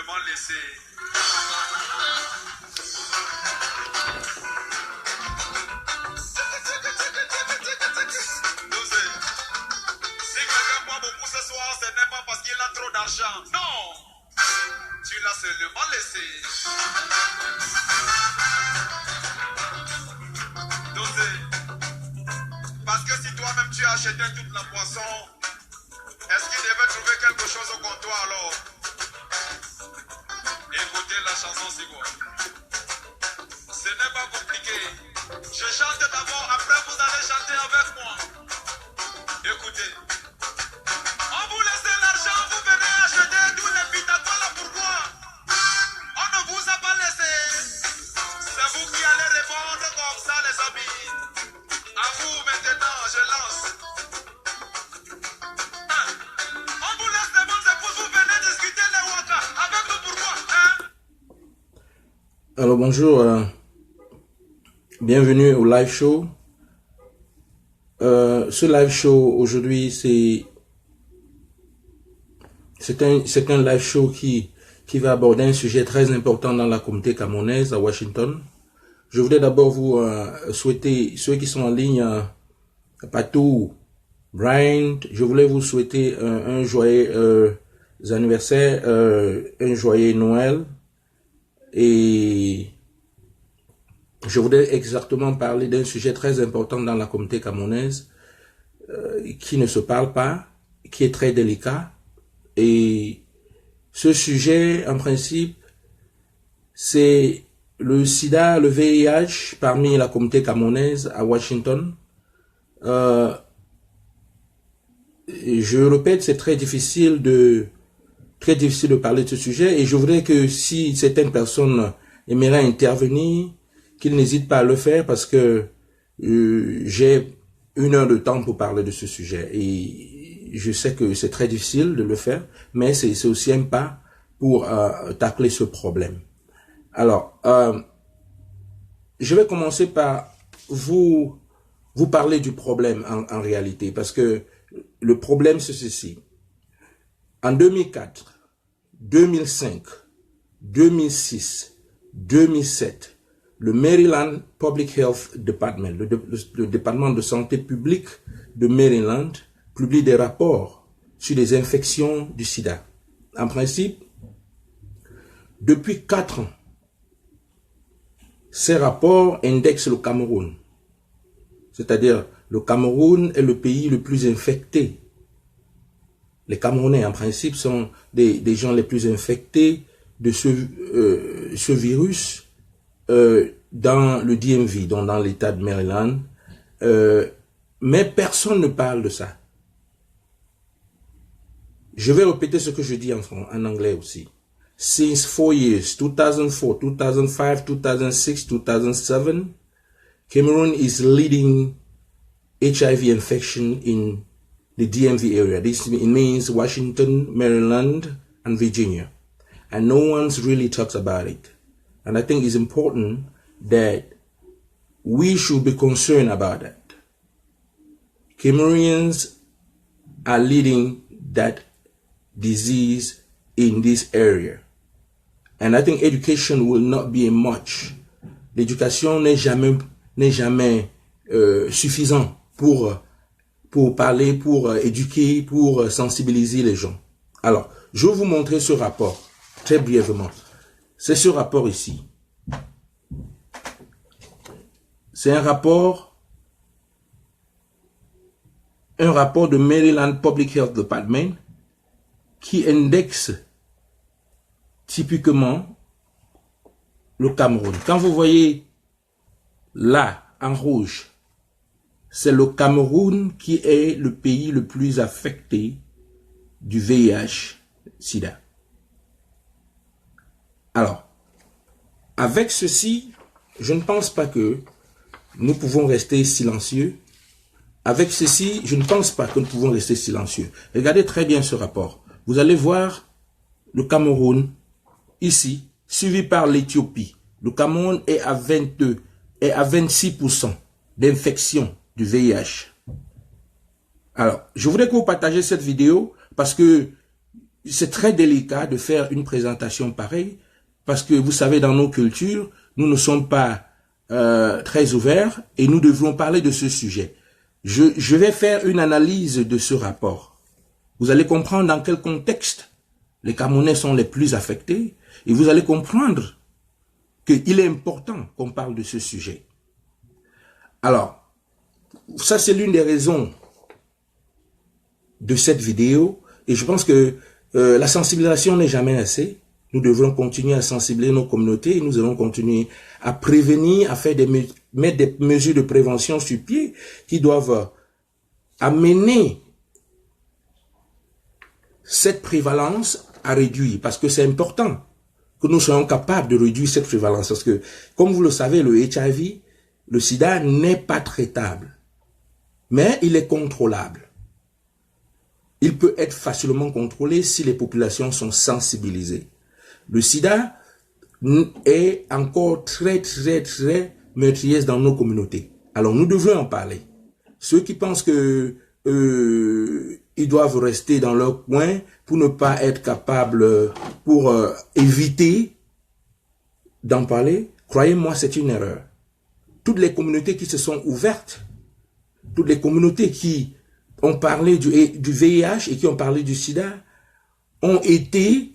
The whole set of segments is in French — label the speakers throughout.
Speaker 1: seulement laisser. Si quelqu'un boit beaucoup ce soir, ce n'est pas parce qu'il a trop d'argent. Non! Tu l'as seulement laissé. Parce que si toi-même tu as acheté toute la poisson, est-ce qu'il devait trouver quelque chose au comptoir alors? Écoutez la chanson, c'est quoi? Ce n'est pas compliqué. Je chante d'abord, après vous allez chanter avec moi. Écoutez. On vous laisse l'argent, vous venez acheter tous les pitatois là, pourquoi? On ne vous a pas laissé. C'est vous qui allez répondre comme ça, les amis. À vous maintenant, je lance. On vous laisse les bonnes épouses, vous venez discuter les waka. Avec nous pourquoi?
Speaker 2: Alors bonjour, bienvenue au live show. Ce live show aujourd'hui c'est un live show qui va aborder un sujet très important dans la communauté camerounaise à Washington. Je voudrais d'abord vous souhaiter, ceux qui sont en ligne, Patou, Brian, je voulais vous souhaiter un joyeux anniversaire, un joyeux Noël. Et je voudrais exactement parler d'un sujet très important dans la communauté camerounaise qui ne se parle pas, qui est très délicat. Et ce sujet, en principe, c'est le sida, le VIH parmi la communauté camerounaise à Washington. Je répète, c'est très difficile de parler de ce sujet et je voudrais que si certaines personnes aimeraient intervenir, qu'ils n'hésitent pas à le faire parce que j'ai 1 heure de temps pour parler de ce sujet et je sais que c'est très difficile de le faire, mais c'est aussi un pas pour tacler ce problème. Alors, je vais commencer par vous parler du problème en réalité parce que le problème c'est ceci. En 2004, 2005, 2006, 2007, le Maryland Public Health Department, le département de santé publique de Maryland, publie des rapports sur les infections du sida. En principe, depuis 4 ans, ces rapports indexent le Cameroun. C'est-à-dire, le Cameroun est le pays le plus infecté. Les Camerounais, en principe, sont des gens les plus infectés de ce virus dans le DMV, donc dans l'État de Maryland. Mais personne ne parle de ça. Je vais répéter ce que je dis en anglais aussi. Since 4 years, 2004, 2005, 2006, 2007, Cameroon is leading HIV infection in the DMV area. This means Washington, Maryland, and Virginia. And no one's really talks about it. And I think it's important that we should be concerned about that. Cameroonians are leading that disease in this area. And I think education will not be much. L'éducation n'est jamais suffisant pour parler, pour éduquer, pour sensibiliser les gens. Alors, je vais vous montrer ce rapport, très brièvement. C'est ce rapport ici. C'est un rapport de Maryland Public Health Department qui indexe typiquement le Cameroun. Quand vous voyez là, en rouge, c'est le Cameroun qui est le pays le plus affecté du VIH-Sida. Alors, avec ceci, je ne pense pas que nous pouvons rester silencieux. Avec ceci, je ne pense pas que nous pouvons rester silencieux. Regardez très bien ce rapport. Vous allez voir le Cameroun, ici, suivi par l'Éthiopie. Le Cameroun est à 26% d'infection du VIH. Alors, je voudrais que vous partagiez cette vidéo parce que c'est très délicat de faire une présentation pareille, parce que vous savez, dans nos cultures, nous ne sommes pas très ouverts et nous devrons parler de ce sujet. Je vais faire une analyse de ce rapport. Vous allez comprendre dans quel contexte les Camerounais sont les plus affectés et vous allez comprendre qu'il est important qu'on parle de ce sujet. Alors, ça c'est l'une des raisons de cette vidéo et je pense que la sensibilisation n'est jamais assez. Nous devrons continuer à sensibiliser nos communautés et nous allons continuer à prévenir, à faire mettre des mesures de prévention sur pied qui doivent amener cette prévalence à réduire parce que c'est important que nous soyons capables de réduire cette prévalence parce que, comme vous le savez, le HIV, le sida n'est pas traitable, mais il est contrôlable. Il peut être facilement contrôlé si les populations sont sensibilisées. Le sida est encore très meurtrier dans nos communautés. Alors nous devons en parler. Ceux qui pensent que ils doivent rester dans leur coin pour ne pas être capables, pour éviter d'en parler, croyez-moi, c'est une erreur. Toutes les communautés qui se sont ouvertes, toutes les communautés qui ont parlé du VIH et qui ont parlé du sida, ont été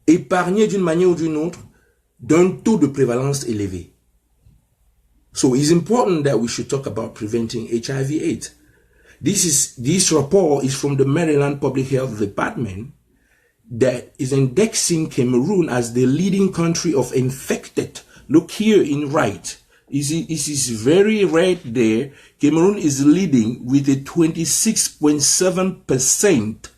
Speaker 2: épargnées d'une manière ou d'une autre d'un taux de prévalence élevé. So it's important that we should talk about preventing HIV/AIDS. This report is from the Maryland Public Health Department that is indexing Cameroon as the leading country of infected. Look here in right. It is very right there. Cameroon is leading with a 26.7%,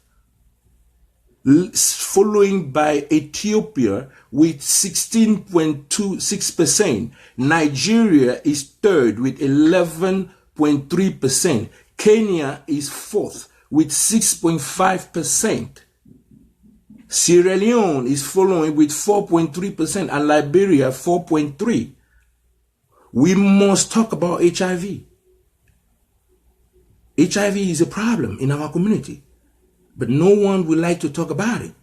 Speaker 2: following by Ethiopia with 16.26%. Nigeria is third with 11.3%. Kenya is fourth with 6.5%. Sierra Leone is following with 4.3% and Liberia 4.3%. We must talk about HIV. HIV is a problem in our community, but no one would like to talk about it.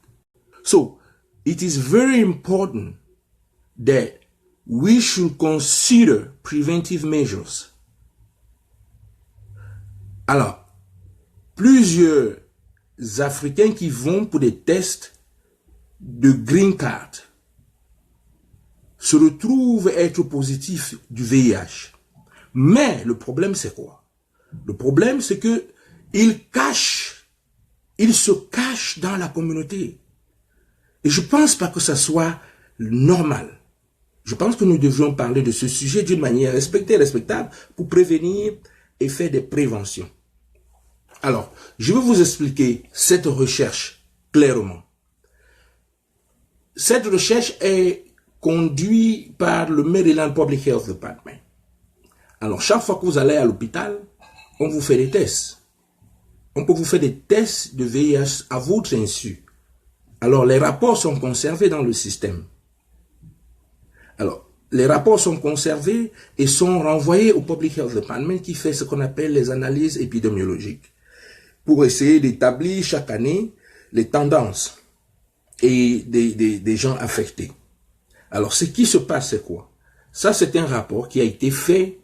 Speaker 2: So it is very important that we should consider preventive measures. Alors, plusieurs Africains qui vont pour des tests de green card se retrouvent être positifs du VIH. Mais le problème, c'est quoi? Le problème, c'est que ils se cachent dans la communauté. Et je pense pas que ça soit normal. Je pense que nous devrions parler de ce sujet d'une manière respectable pour prévenir et faire des préventions. Alors, je vais vous expliquer cette recherche clairement. Cette recherche est conduite par le Maryland Public Health Department. Alors, chaque fois que vous allez à l'hôpital, on vous fait des tests. On peut vous faire des tests de VIH à votre insu. Alors, les rapports sont conservés dans le système. Alors, les rapports sont conservés et sont renvoyés au Public Health Department qui fait ce qu'on appelle les analyses épidémiologiques pour essayer d'établir chaque année les tendances et des gens affectés. Alors, ce qui se passe, c'est quoi? Ça, c'est un rapport qui a été fait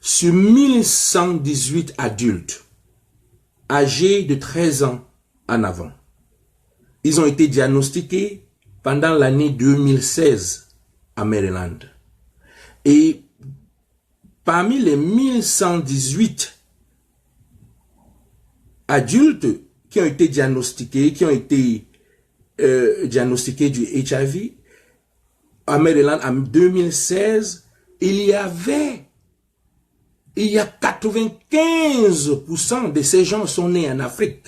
Speaker 2: sur 1118 adultes âgés de 13 ans en avant. Ils ont été diagnostiqués pendant l'année 2016 à Maryland. Et parmi les 1118 adultes qui ont été diagnostiqués, diagnostiqués du HIV, à Maryland en 2016, il y a 95% de ces gens sont nés en Afrique.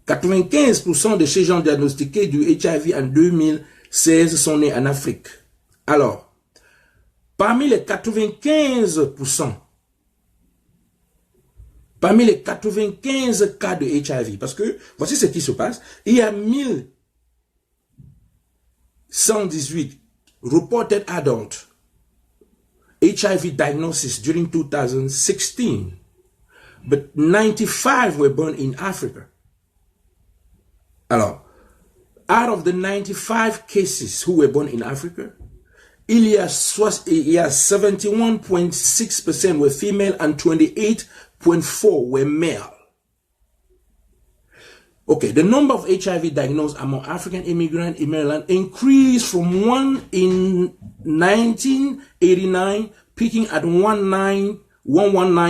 Speaker 2: 95% de ces gens diagnostiqués du HIV en 2016 sont nés en Afrique. Alors, parmi les 95%, parmi les 95 cas de HIV, parce que voici ce qui se passe, il y a 1118 reported adult HIV diagnosis during 2016, but 95 were born in Africa. Alors, out of the 95 cases who were born in Africa, il y a 71.6% were female and 28.4% were male. Okay, the number of HIV diagnosed among African immigrants in Maryland increased from 1 in 1989, peaking at 119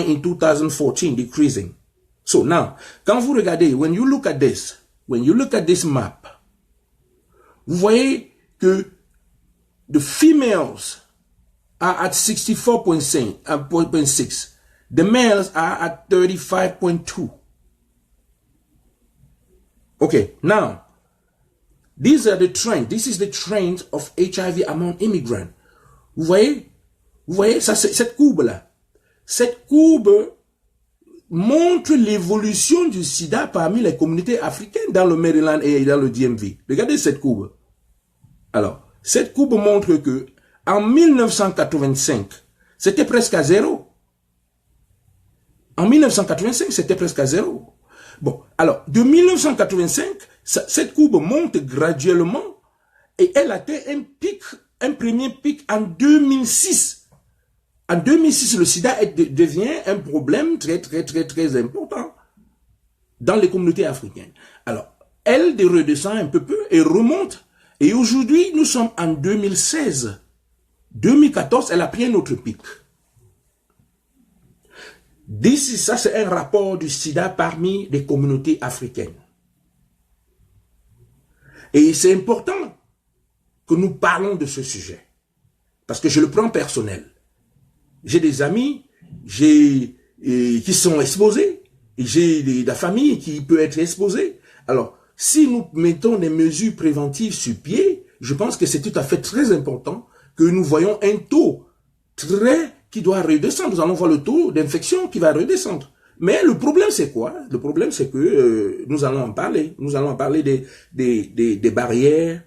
Speaker 2: in 2014, decreasing. So now, quand vous regardez, when you look at this map, vous voyez que the females are at 64.6, the males are at 35.2. Okay, now, these are the trends. This is the trend of HIV among immigrants. Vous voyez, ça, cette courbe-là. Cette courbe montre l'évolution du sida parmi les communautés africaines dans le Maryland et dans le DMV. Regardez cette courbe. Alors, cette courbe montre que en 1985, c'était presque à zéro. En 1985, c'était presque à zéro. Bon, alors, de 1985, cette courbe monte graduellement et elle atteint un premier pic en 2006. En 2006, le sida devient un problème très important dans les communautés africaines. Alors, elle redescend un peu et remonte. Et aujourd'hui, nous sommes en 2016. 2014, elle a pris un autre pic. Ça, c'est un rapport du sida parmi les communautés africaines. Et c'est important que nous parlons de ce sujet. Parce que je le prends personnel. J'ai des amis qui sont exposés. J'ai de la famille qui peut être exposée. Alors, si nous mettons des mesures préventives sur pied, je pense que c'est tout à fait très important que nous voyons un taux qui doit redescendre. Nous allons voir le taux d'infection qui va redescendre. Mais le problème, c'est quoi? Le problème, c'est que nous allons en parler. Nous allons en parler des barrières.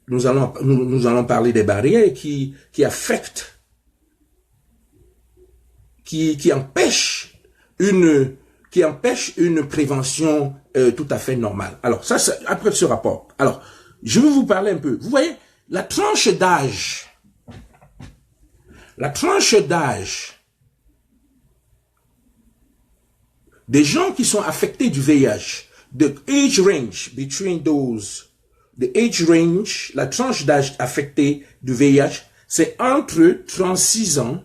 Speaker 2: Nous allons parler des barrières qui affectent, qui empêchent une prévention tout à fait normale. Alors, ça, c'est après ce rapport. Alors, je vais vous parler un peu. Vous voyez, la tranche d'âge des gens qui sont affectés du VIH, the age range between those, la tranche d'âge affectée du VIH, c'est entre 36 ans,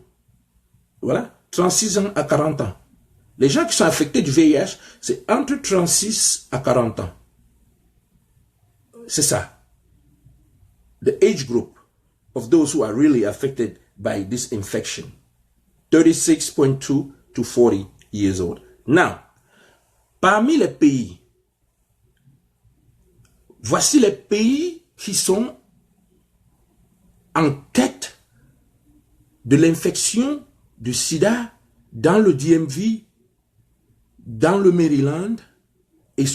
Speaker 2: voilà, 36 ans à 40 ans. Les gens qui sont affectés du VIH, c'est entre 36 à 40 ans. C'est ça. The age group of those who are really affected by this infection. 36.2 to 40 years old. Now, parmi les pays, voici les pays qui sont en tête de l'infection du sida dans le DMV, dans le Maryland, et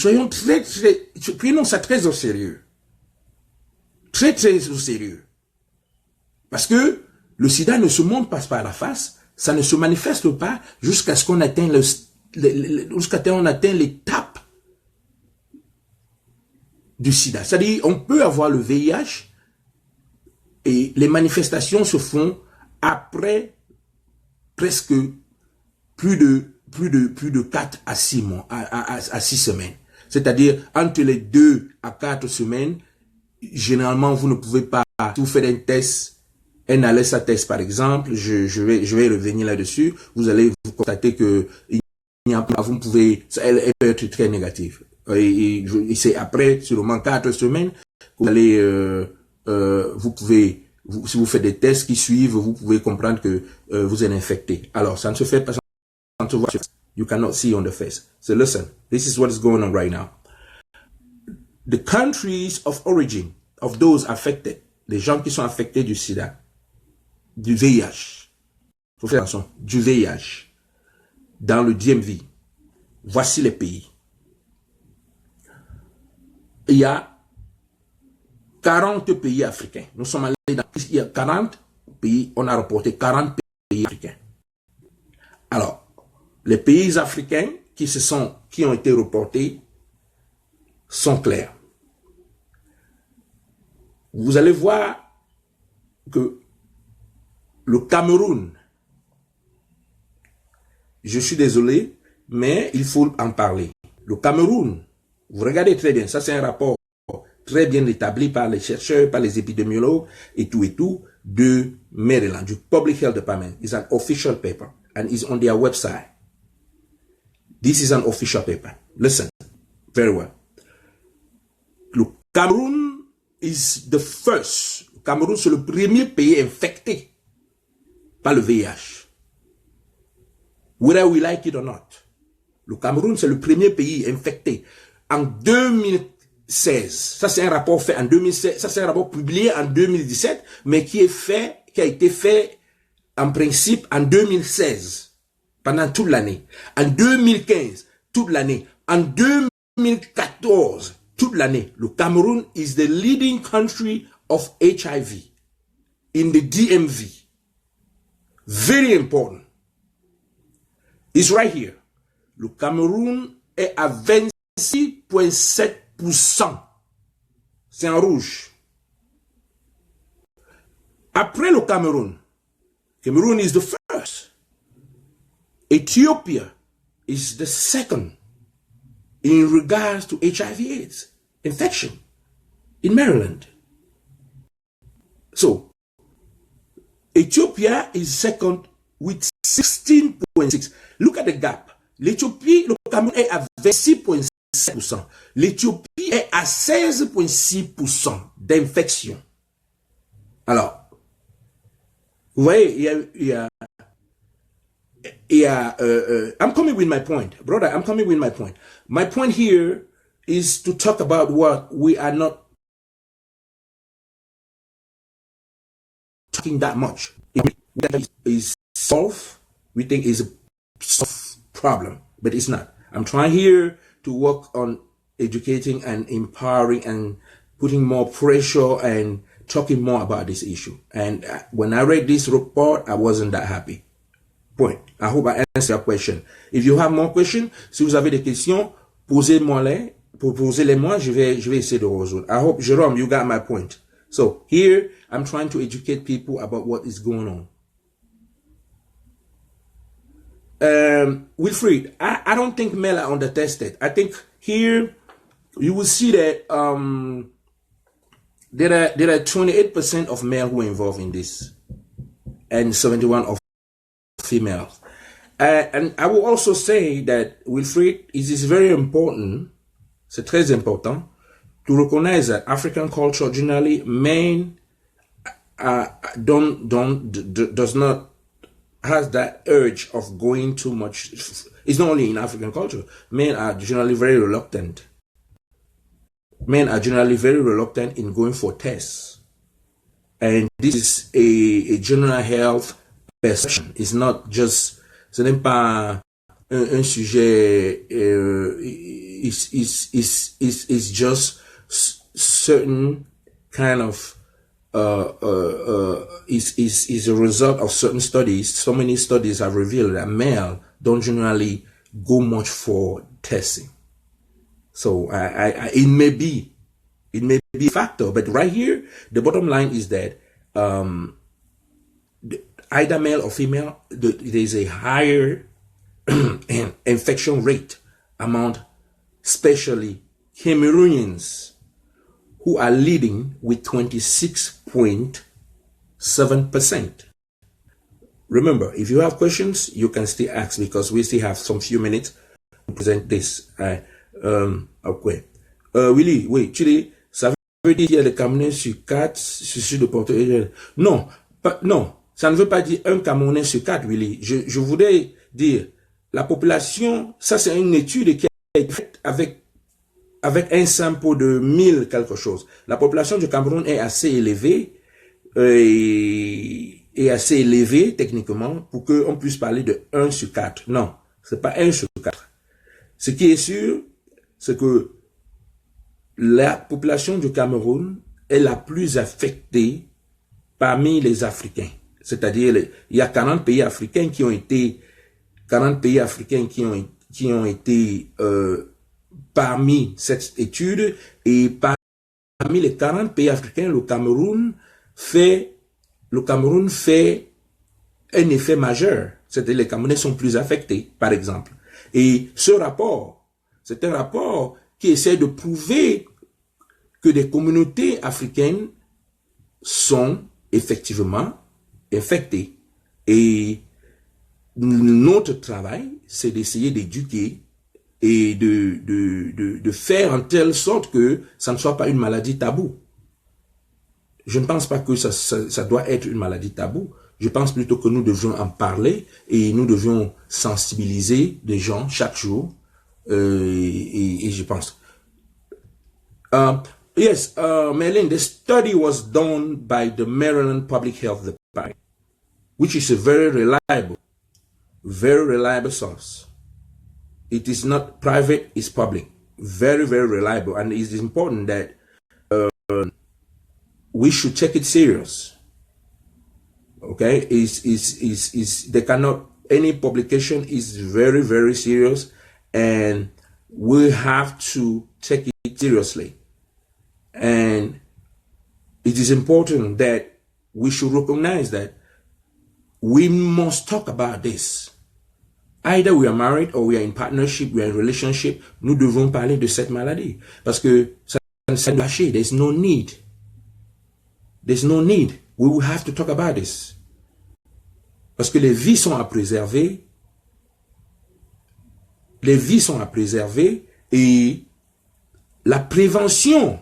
Speaker 2: prenons ça très au sérieux. Très au sérieux. Parce que le sida ne se montre pas par la face, ça ne se manifeste pas jusqu'à ce qu'on atteigne l'étape du sida. C'est-à-dire, on peut avoir le VIH et les manifestations se font après presque plus de 4 à 6 mois, à 6 semaines. C'est-à-dire, entre les 2 à 4 semaines, généralement, vous ne pouvez pas, si vous faites un test, un ALESA test par exemple, je vais revenir là-dessus, vous allez vous constater que vous pouvez, elle peut être très négative. Et c'est après, sûrement 4 semaines, que vous allez, si vous faites des tests qui suivent, vous pouvez comprendre que vous êtes infecté. Alors, ça ne se fait pas sans se voir. You cannot see on the face. So listen, this is what is going on right now. The countries of origin of those affected, les gens qui sont affectés du sida, du VIH, faut faire attention, du VIH, dans le DMV, voici les pays. Il y a 40 pays africains. Nous sommes allés il y a 40 pays, on a reporté 40 pays africains. Alors, les pays africains qui ont été reportés, sont claires. Vous allez voir que le Cameroun, je suis désolé, mais il faut en parler. Le Cameroun, vous regardez très bien, ça c'est un rapport très bien établi par les chercheurs, par les épidémiologues et tout, de Maryland, du Public Health Department. It's an official paper and it's on their website. This is an official paper. Listen very well. Le Cameroun is the first. Le Cameroun, c'est le premier pays infecté par le VIH. Whether we like it or not. Le Cameroun, c'est le premier pays infecté. En 2016, ça c'est un rapport fait en 2016, ça c'est un rapport publié en 2017, mais qui a été fait en principe en 2016, pendant toute l'année. En 2015, toute l'année. En 2014, toute l'année. Le Cameroun is the leading country of HIV in the DMV. Very important. It's right here. Le Cameroun est à 26,7%. C'est en rouge. Après le Cameroun is the first. Ethiopia is the second in regards to HIV/AIDS infection in Maryland. So, Ethiopia is second with 16,6. Look at the gap. L'Éthiopie, le Cameroun est à 26,7%. L'Éthiopie est à 16,6% d'infection. Alors, vous voyez, I'm coming with my point. Brother, I'm coming with my point. My point here is to talk about what we are not talking that much. Is solved, we think is a solved problem, but it's not. I'm trying here to work on educating and empowering and putting more pressure and talking more about this issue. And when I read this report, I wasn't that happy. Point. I hope I answer your question. If you have more questions, si vous avez des questions, posez-moi-les. Posez-les-moi, je vais essayer de résoudre. I hope, Jerome, you got my point. So here, I'm trying to educate people about what is going on. Wilfried, I don't think male are undertested. I think here you will see that there are 28% of male who are involved in this, and 71% of females. And I will also say that, Wilfried, it is very important, c'est très important, to recognize that African culture generally, men does not has that urge of going too much. It's not only in African culture. Men are generally very reluctant. Men are generally very reluctant in going for tests. And this is a general health perception. It's not just, ce n'est pas un sujet, it's just certain kind of is a result of certain studies. So many studies have revealed that male don't generally go much for testing. So it may be a factor, but right here, the bottom line is that either male or female, there is a higher infection rate among especially Cameroonians, who are leading with 26.7%. Remember, if you have questions, you can still ask because we still have some few minutes to present this. Okay. Willy, oui, tu dis, ça veut dire qu'il y a des Camerounais sur 4 sur de porteurs. Non, non, ça ne veut pas dire un Camerounais sur 4, Willy. Je voudrais dire, la population, ça c'est une étude qui a été faite avec un sample de 1000 quelque chose. La population du Cameroun est assez élevée et assez élevée techniquement pour qu'on puisse parler de 1 sur 4. Non, c'est pas 1 sur 4. Ce qui est sûr, c'est que la population du Cameroun est la plus affectée parmi les Africains. C'est-à-dire, il y a 40 pays africains qui ont été parmi cette étude, et parmi les 40 pays africains, le Cameroun fait un effet majeur. C'est-à-dire les Camerounais sont plus affectés, par exemple. Et ce rapport, c'est un rapport qui essaie de prouver que des communautés africaines sont effectivement infectées. Et notre travail, c'est d'essayer d'éduquer et de faire en telle sorte que ça ne soit pas une maladie taboue. Je ne pense pas que ça doit être une maladie taboue. Je pense plutôt que nous devions en parler et nous devions sensibiliser des gens chaque jour. Et je pense. Yes, Merlin, the study was done by the Maryland Public Health Department, which is a very reliable source. It is not private, it's public. Very, very reliable. And it is important that we should take it serious. Okay? They cannot, any publication is very, very serious, and we have to take it seriously. And it is important that we should recognize that we must talk about this. Either we are married or we are in partnership, we are in relationship, nous devons parler de cette maladie. Parce que ça ne s'est lâché. There's no need. There's no need. We will have to talk about this. Parce que les vies sont à préserver. Les vies sont à préserver et la prévention,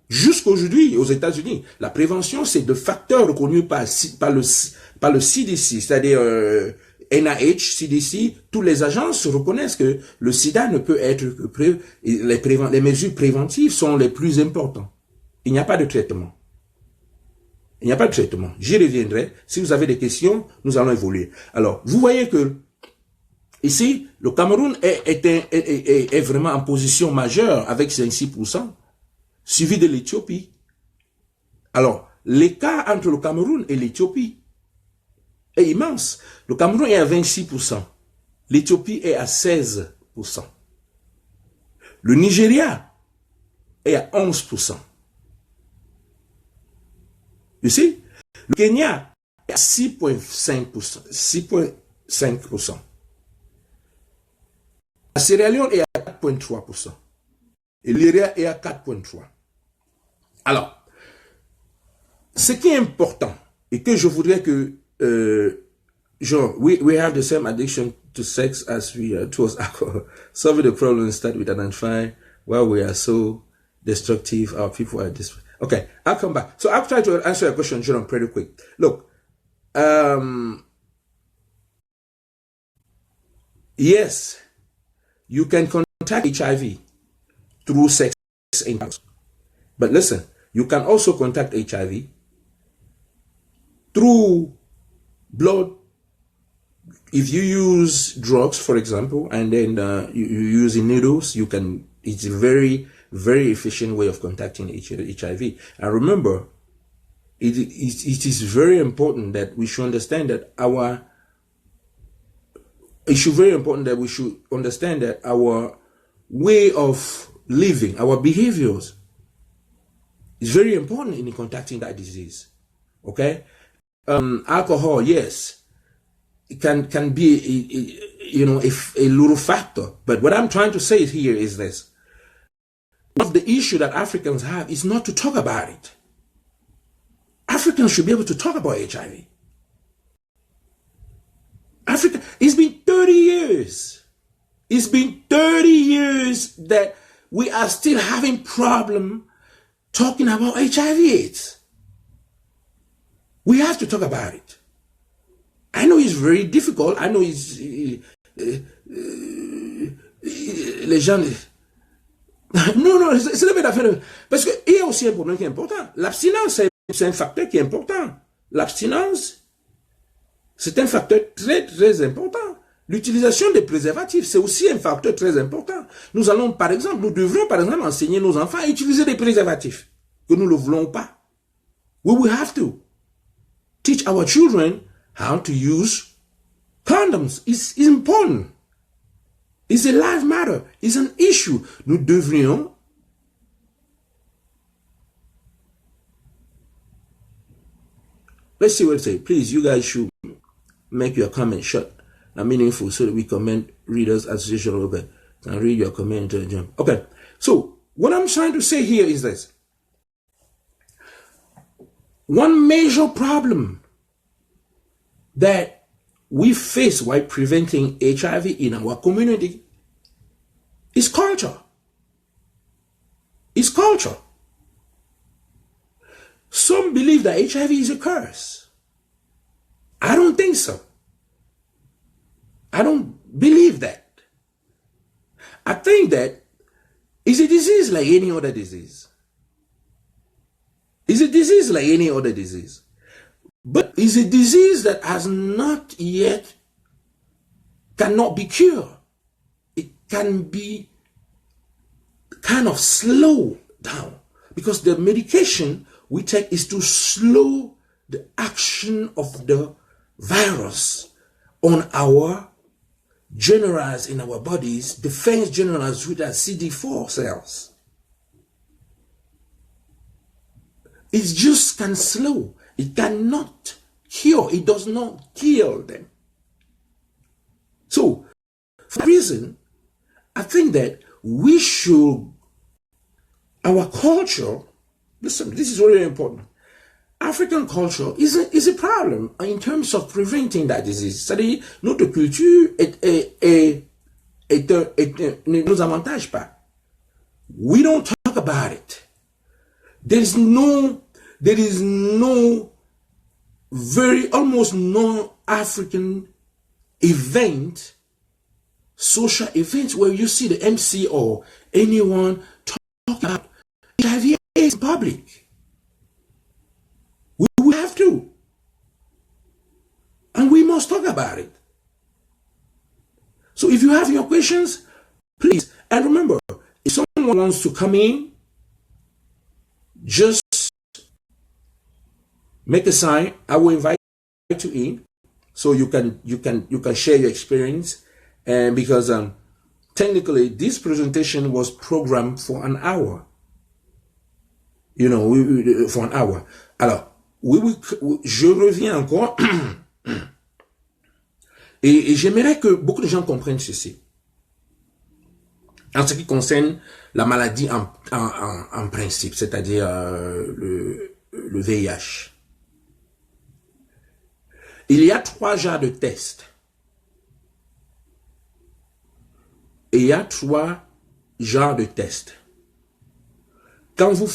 Speaker 2: jusqu'aujourd'hui aux États-Unis, la prévention, c'est de facteurs reconnus par le CDC, c'est-à-dire NIH, CDC, toutes les agences reconnaissent que le sida ne peut être que les mesures préventives sont les plus importantes. Il n'y a pas de traitement. Il n'y a pas de traitement. J'y reviendrai. Si vous avez des questions, nous allons évoluer. Alors, vous voyez que ici, le Cameroun est vraiment en position majeure avec 26%, suivi de l'Éthiopie. Alors, l'écart entre le Cameroun et l'Éthiopie est immense. Le Cameroun est à 26%. L'Éthiopie est à 16%. Le Nigeria est à 11%. You see? Le Kenya est à 6,5%. 6,5%. La Sierra Leone est à 4,3%. Et l'Irak est à 4,3%. Alors, ce qui est important, et que je voudrais que Jean, we have the same addiction to sex as we towards alcohol. Solving the problem start with identifying why we are so destructive, our people are destructive. Okay, I'll come back. So I'll try to answer your question, Jerome, pretty quick. Look, yes, you can contact HIV through sex encounters. But listen, you can also contact HIV through blood. If you use drugs, for example, and then you use needles, you can. It's a very, very efficient way of contacting HIV. And remember, it is very important that we should understand that our way of living, our behaviors, is very important in contacting that disease. Okay, alcohol, yes. It can be a little factor, but what I'm trying to say here is this: one of the issues that Africans have is not to talk about it. Africans should be able to talk about HIV. Africa, it's been 30 years. It's been 30 years that we are still having problem talking about HIV/AIDS. We have to talk about it. I know it's very difficult. I know it's les gens. Non, c'est le même affaire. Parce qu'il y a aussi un problème qui est important. L'abstinence, c'est un facteur qui est important. L'abstinence, c'est un facteur très, très important. L'utilisation des préservatifs, c'est aussi un facteur très important. Nous devrions par exemple enseigner nos enfants à utiliser des préservatifs, que nous le voulons ou pas. We will have to teach our children how to use condoms. It's important. It's a life matter. It's an issue. Nous devrions let's see what it says. Please, you guys should make your comment short and meaningful so that we comment readers association over and read your comment. Okay. So what I'm trying to say here is this. One major problem that we face while preventing HIV in our community is culture. It's culture. Some believe that HIV is a curse. I don't think so. I don't believe that. I think that it's a disease like any other disease. It's a disease like any other disease. But it's a disease that has not yet, cannot be cured. It can be kind of slowed down because the medication we take is to slow the action of the virus on our generals in our bodies, defense generals with our CD4 cells. It just can slow. It cannot cure. It does not kill them. So, for that reason, I think that we should, our culture, listen, this is very important. African culture is a problem in terms of preventing that disease. C'est-à-dire, notre culture ne nous avantage pas. We don't talk about it. There is no almost no African event, social event where you see the MC or anyone talk about HIV in public. We have to. And we must talk about it. So if you have your questions, please, and remember, if someone wants to come in, just make a sign. I will invite you in, so you can share your experience. And because technically this presentation was programmed for an hour, you know, for an hour. Alors, je reviens encore et j'aimerais que beaucoup de gens comprennent ceci. En ce qui concerne la maladie en principe, c'est-à-dire le VIH. Il y a 3 genres de tests. Et il y a 3 genres de tests. Quand vous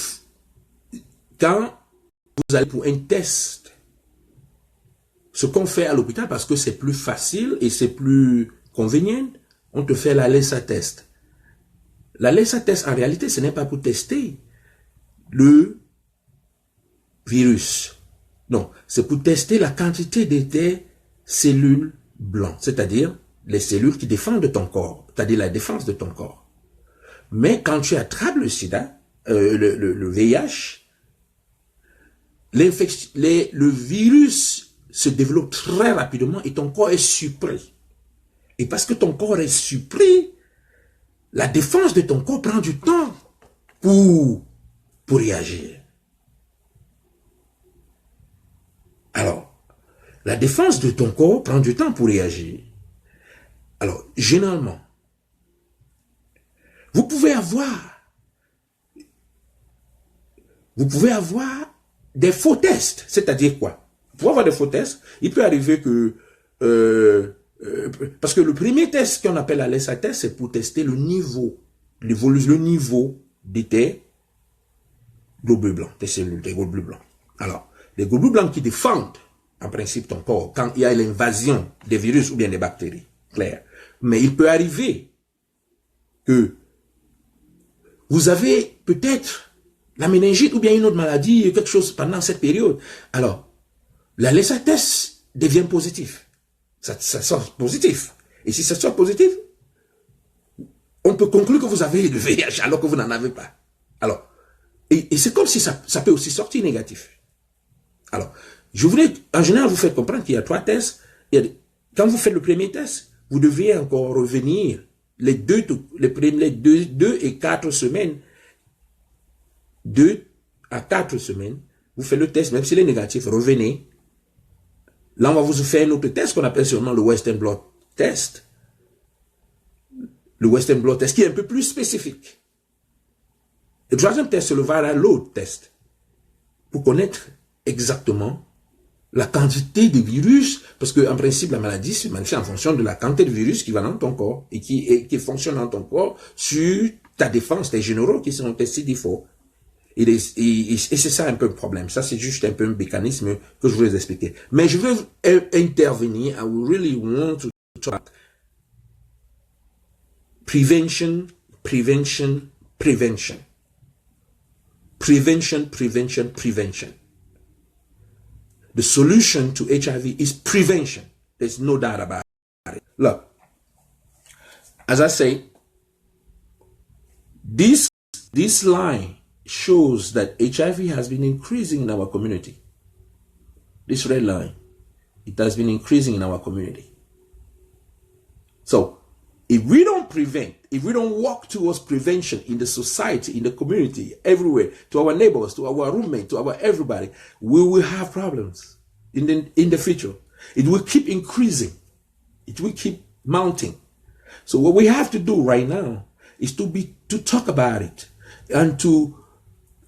Speaker 2: allez pour un test, ce qu'on fait à l'hôpital, parce que c'est plus facile et c'est plus convenient, on te fait la LESA test. La LESA test, en réalité, ce n'est pas pour tester le virus. Non, c'est pour tester la quantité de tes cellules blanches, c'est-à-dire les cellules qui défendent ton corps, c'est-à-dire la défense de ton corps. Mais quand tu attrapes le sida, le VIH, le virus se développe très rapidement et ton corps est surpris. Et parce que ton corps est surpris, la défense de ton corps prend du temps pour réagir. Alors, la défense de ton corps prend du temps pour réagir. Alors, généralement, vous pouvez avoir des faux tests. C'est-à-dire quoi? Pour avoir des faux tests, il peut arriver que parce que le premier test qu'on appelle la LESA test, c'est pour tester le niveau de tes globules blancs, tes cellules, tes globules blancs. Alors, les globules blancs qui défendent, en principe, ton corps, quand il y a l'invasion des virus ou bien des bactéries, clair. Mais il peut arriver que vous avez peut-être la méningite ou bien une autre maladie, quelque chose pendant cette période. Alors, la LESA test devient positif. Ça sort positif. Et si ça sort positif, on peut conclure que vous avez le VIH alors que vous n'en avez pas. Alors, et c'est comme si ça peut aussi sortir négatif. Alors, je voulais, en général, vous faites comprendre qu'il y a 3 tests. Quand vous faites le premier test, vous devez encore revenir les deux et 4 semaines, 2 à 4 semaines, vous faites le test, même s'il est négatif, revenez. Là, on va vous faire un autre test qu'on appelle sûrement le Western Blot Test. Le Western Blot Test qui est un peu plus spécifique. Le troisième test, c'est le viral load test. Pour connaître exactement la quantité de virus, parce qu'en principe, la maladie se manifeste en fonction de la quantité de virus qui va dans ton corps et qui fonctionne dans ton corps sur ta défense, tes généraux qui sont testés d'effort. Et c'est ça un peu le problème. Ça, c'est juste un peu un mécanisme que je voulais expliquer. Mais je veux intervenir. I really want to talk. Prevention, prevention, prevention. Prevention, prevention, prevention. The solution to HIV is prevention. There's no doubt about it. Look, as I say, this line shows that HIV has been increasing in our community. This red line, it has been increasing in our community. So, if we don't prevent, if we don't work towards prevention in the society, in the community, everywhere, to our neighbors, to our roommates, to our everybody, we will have problems in the future. It will keep increasing. It will keep mounting. So what we have to do right now is to talk about it and to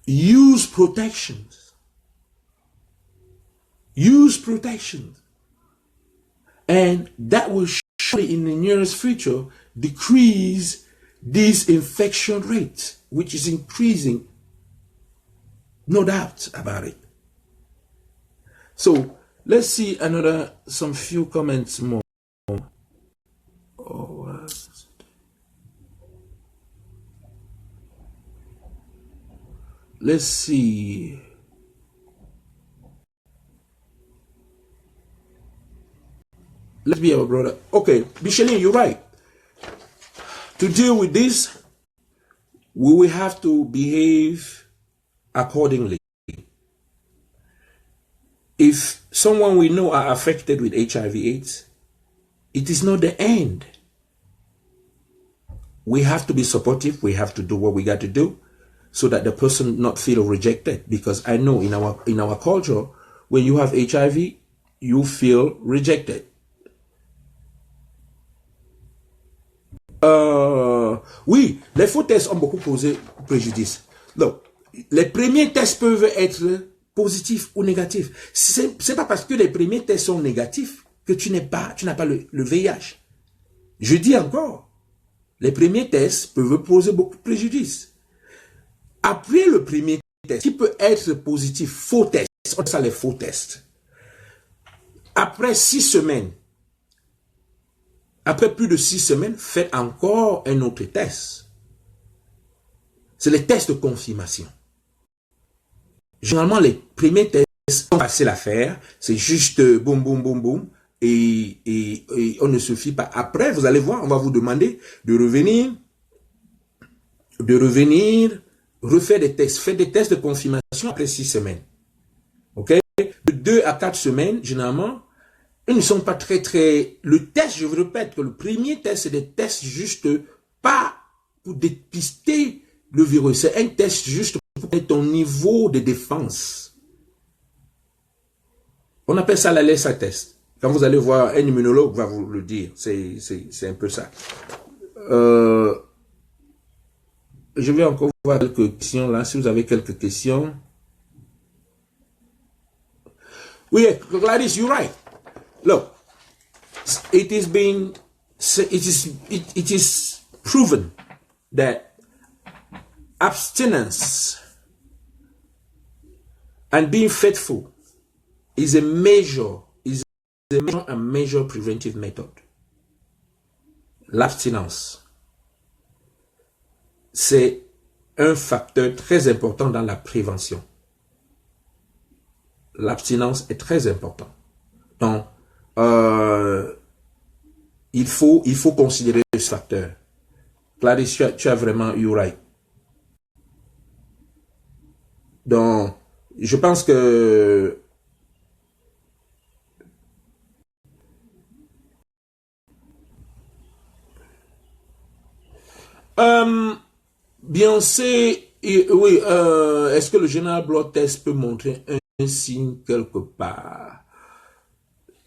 Speaker 2: use protections. Use protections. And that will surely in the nearest future decrease this infection rate, which is increasing, no doubt about it. So let's see some few comments more. Let's see. Let's be our brother. Okay, Michelin, you're right. To deal with this, we will have to behave accordingly. If someone we know are affected with HIV/AIDS, it is not the end. We have to be supportive. We have to do what we got to do so that the person not feel rejected. Because I know in our culture, when you have HIV, you feel rejected. Oui, les faux tests ont beaucoup causé préjudice. Donc, les premiers tests peuvent être positifs ou négatifs. C'est pas parce que les premiers tests sont négatifs que tu n'as pas le VIH. Je dis encore, les premiers tests peuvent poser beaucoup de préjudice. Après le premier test, qui peut être positif, faux test, on appelle ça les faux tests. Après 6 semaines, après plus de 6 semaines, faites encore un autre test. C'est les tests de confirmation. Généralement, les premiers tests sont faciles à faire. C'est juste boum, boum, boum, boum. Et on ne suffit pas. Après, vous allez voir, on va vous demander de revenir, refaire des tests. Faites des tests de confirmation après 6 semaines. OK? De 2 à 4 semaines, généralement, ils ne sont pas le test, je vous répète que le premier test, c'est des tests juste pas pour dépister le virus. C'est un test juste pour connaître ton niveau de défense. On appelle ça la LSA test. Quand vous allez voir, un immunologue va vous le dire. C'est un peu ça. Je vais encore voir quelques questions là. Si vous avez quelques questions. Oui, Gladys, you're right. Look, it is proven that abstinence and being faithful is a major preventive method. L'abstinence, c'est un facteur très important dans la prévention. L'abstinence est très important. Donc, il faut considérer ce facteur. Clarisse, tu as vraiment eu right. Donc, je pense que Beyoncé, oui, est-ce que le général blood test peut montrer un signe quelque part?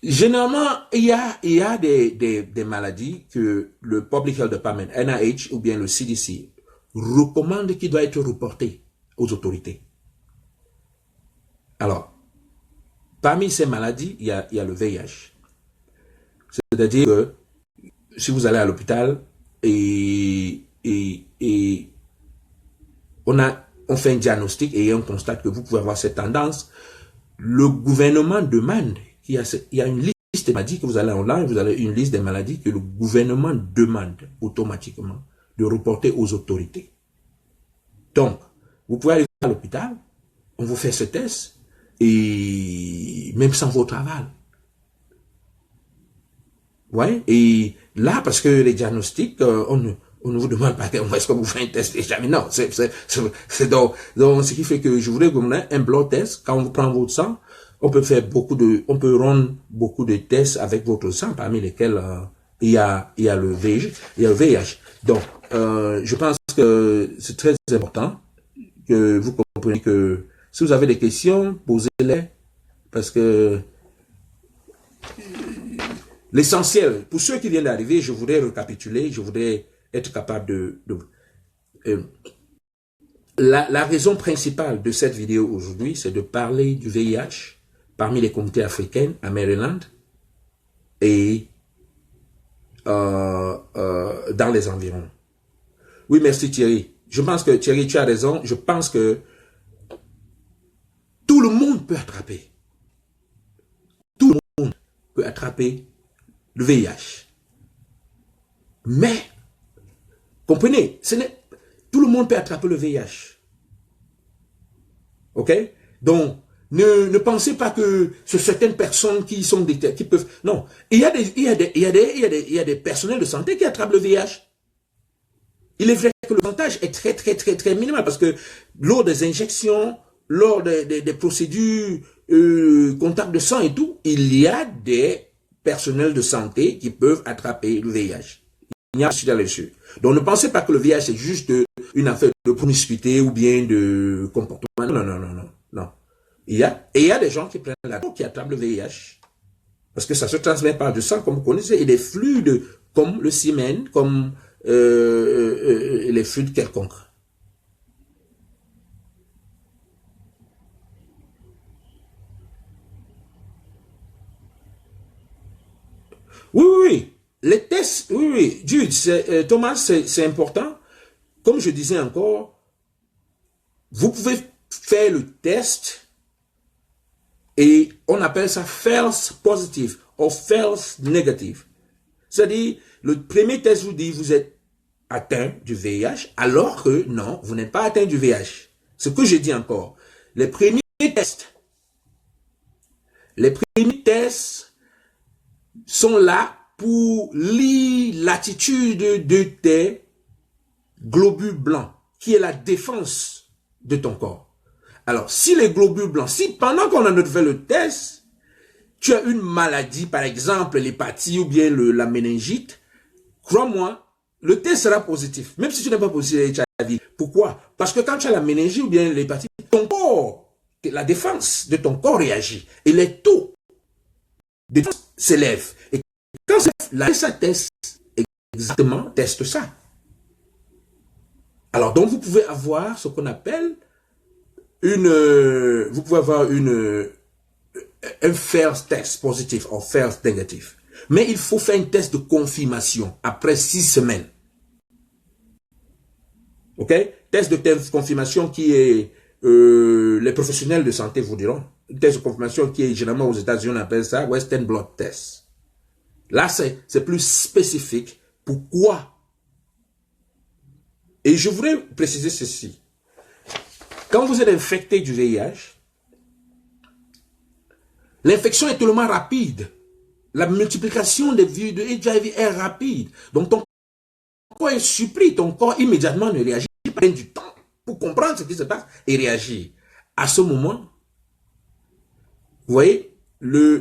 Speaker 2: Généralement, il y a des maladies que le Public Health Department, NIH ou bien le CDC, recommande qui doit être reporté aux autorités. Alors, parmi ces maladies, il y a le VIH. C'est-à-dire que si vous allez à l'hôpital et on fait un diagnostic et on constate que vous pouvez avoir cette tendance, le gouvernement demande, il y a une liste de maladies que vous allez online, vous avez une liste des maladies que le gouvernement demande automatiquement de reporter aux autorités. Donc, vous pouvez aller à l'hôpital, on vous fait ce test, et même sans votre aval. Ouais, et là, parce que les diagnostics, on ne vous demande pas est-ce que vous faites un test jamais. Non, c'est donc ce qui fait que je voudrais que vous ayez un blood test. Quand on prend votre sang, on peut rendre beaucoup de tests avec votre sang, parmi lesquels il y a le VIH. Donc, je pense que c'est très important que vous compreniez que si vous avez des questions, posez-les, parce que l'essentiel, pour ceux qui viennent d'arriver, je voudrais récapituler, je voudrais être capable la raison principale de cette vidéo aujourd'hui, c'est de parler du VIH parmi les communautés africaines à Maryland et dans les environs. Oui, merci Thierry. Je pense que Thierry, tu as raison. Je pense que tout le monde peut attraper. Tout le monde peut attraper le VIH. Mais, comprenez, tout le monde peut attraper le VIH. Ok? Donc, ne pensez pas que ce sont certaines personnes qui peuvent... Non, il y a des personnels de santé qui attrapent le VIH. Il est vrai que le pourcentage est très minimal parce que lors des injections, lors des procédures, contact de sang et tout, il y a des personnels de santé qui peuvent attraper le VIH. Il n'y a pas là-dessus. Donc ne pensez pas que le VIH est juste une affaire de promiscuité ou bien de comportement. Non. Il y a des gens qui prennent qui attrapent le VIH. Parce que ça se transmet par du sang, comme vous connaissez, et des fluides comme le sémen, comme les fluides quelconques. Oui. Les tests, oui. Jude, Thomas, c'est important. Comme je disais encore, vous pouvez faire le test et on appelle ça false positive ou false negative. C'est-à-dire, le premier test vous dit vous êtes atteint du VIH, alors que non, vous n'êtes pas atteint du VIH. Ce que je dis encore, les premiers tests sont là pour lire l'attitude de tes globules blancs, qui est la défense de ton corps. Alors, si les globules blancs, si pendant qu'on a fait le test, tu as une maladie, par exemple l'hépatite ou bien la méningite, crois-moi, le test sera positif, même si tu n'es pas positif à HIV. Pourquoi? Parce que quand tu as la méningite ou bien l'hépatite, ton corps, la défense de ton corps réagit et les taux de défense s'élèvent. Et quand ça teste exactement, teste ça. Alors donc vous pouvez avoir ce qu'on appelle un false test positif ou false négatif. Mais il faut faire un test de confirmation après 6 semaines. Ok? Test de confirmation qui est, les professionnels de santé vous diront, test de confirmation qui est généralement aux États-Unis, on appelle ça Western Blot Test. Là, c'est plus spécifique. Pourquoi? Et je voudrais préciser ceci. Quand vous êtes infecté du VIH, l'infection est tellement rapide. La multiplication des virus de HIV est rapide. Donc, ton corps est surpris. Ton corps immédiatement ne réagit pas. Il prend du temps pour comprendre ce qui se passe et réagir. À ce moment, vous voyez, vos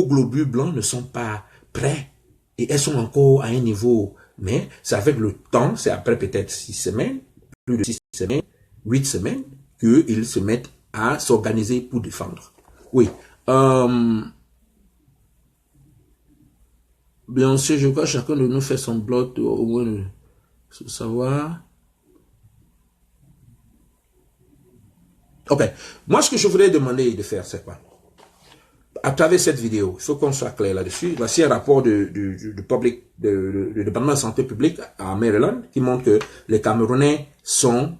Speaker 2: globules blancs ne sont pas prêts et elles sont encore à un niveau mais c'est avec le temps, c'est après peut-être 6 semaines, plus de 6 semaines, 8 semaines, qu'ils se mettent à s'organiser pour défendre. Oui. Bien sûr, je crois que chacun de nous fait son blog, au moins, savoir. Ok. Moi, ce que je voulais demander de faire, c'est quoi? À travers cette vidéo, il faut qu'on soit clair là-dessus. Voici un rapport du département de santé publique à Maryland qui montre que les Camerounais sont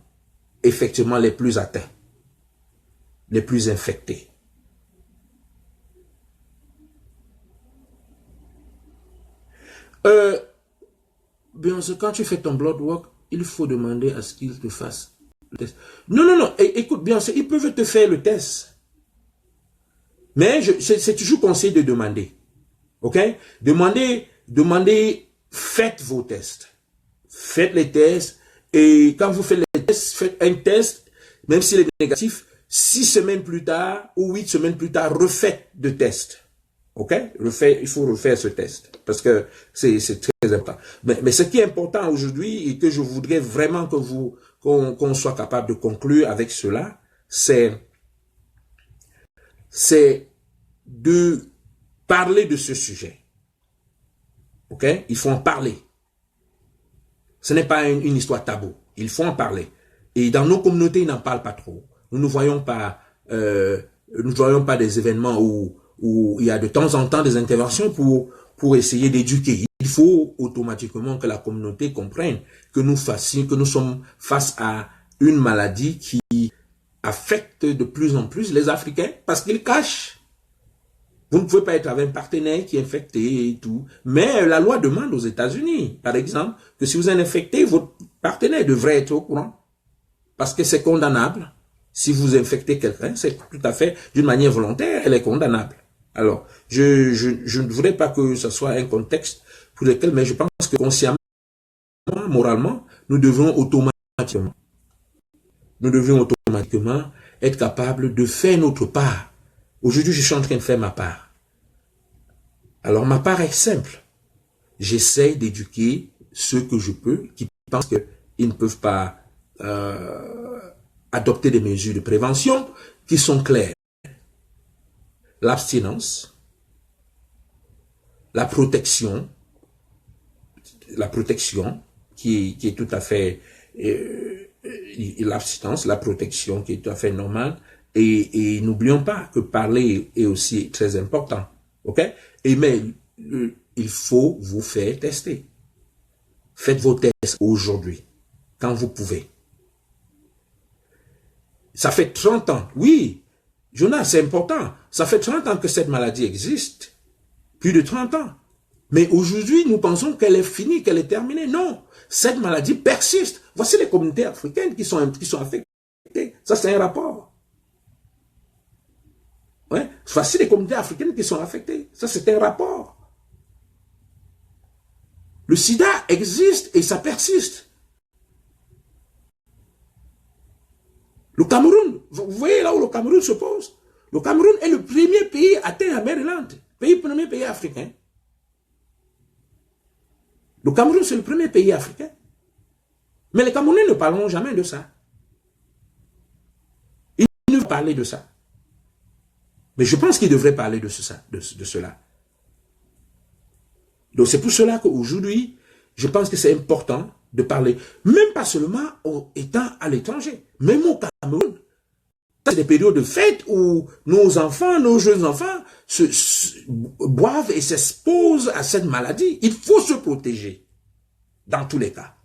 Speaker 2: effectivement les plus atteints, les plus infectés. Bien sûr, quand tu fais ton blood work, il faut demander à ce qu'ils te fassent le test. Non. Écoute, bien sûr, ils peuvent te faire le test. Mais c'est toujours conseillé de demander. OK? Demandez, faites vos tests. Faites les tests. Et quand vous faites les tests, faites un test, même s'il est négatif, 6 semaines plus tard ou 8 semaines plus tard, refaites de test. OK? Il faut refaire ce test. Parce que c'est très important. Mais ce qui est important aujourd'hui et que je voudrais vraiment que qu'on soit capable de conclure avec cela, c'est de parler de ce sujet. OK? Il faut en parler. Ce n'est pas une histoire tabou. Il faut en parler. Et dans nos communautés, ils n'en parlent pas trop. Nous ne voyons pas des événements où il y a de temps en temps des interventions pour essayer d'éduquer. Il faut automatiquement que la communauté comprenne que nous sommes face à une maladie qui affecte de plus en plus les Africains parce qu'ils cachent. Vous ne pouvez pas être avec un partenaire qui est infecté et tout. Mais la loi demande aux États-Unis, par exemple, que si vous êtes infecté, votre partenaire devrait être au courant. Parce que c'est condamnable. Si vous infectez quelqu'un, c'est tout à fait, d'une manière volontaire, elle est condamnable. Alors, je ne voudrais pas que ce soit un contexte pour lequel, mais je pense que consciemment, moralement, nous devons automatiquement être capables de faire notre part. Aujourd'hui, je suis en train de faire ma part. Alors, ma part est simple. J'essaie d'éduquer ceux que je peux, qui pensent qu'ils ne peuvent pas adopter des mesures de prévention qui sont claires. L'abstinence, la protection qui est tout à fait l'abstinence, la protection qui est tout à fait normale. Et n'oublions pas que parler est aussi très important. OK? Mais il faut vous faire tester. Faites vos tests aujourd'hui, quand vous pouvez. Ça fait 30 ans. Oui, Jonas, c'est important. Ça fait 30 ans que cette maladie existe. Plus de 30 ans. Mais aujourd'hui, nous pensons qu'elle est finie, qu'elle est terminée. Non, cette maladie persiste. Voici les communautés africaines qui sont affectées. Ça, c'est un rapport. Ouais. Voici les communautés africaines qui sont affectées. Ça, c'est un rapport. Le sida existe et ça persiste. Le Cameroun, vous voyez là où le Cameroun se pose. Le Cameroun est le premier pays atteint à Maryland. Premier pays africain. Le Cameroun, c'est le premier pays africain. Mais les Camerounais ne parleront jamais de ça. Ils ne vont parler de ça. Mais je pense qu'ils devraient parler de cela. Donc c'est pour cela qu'aujourd'hui, je pense que c'est important de parler, même pas seulement en étant à l'étranger, même au Cameroun. C'est des périodes de fête où nos enfants, nos jeunes enfants, boivent et s'exposent à cette maladie. Il faut se protéger, dans tous les cas.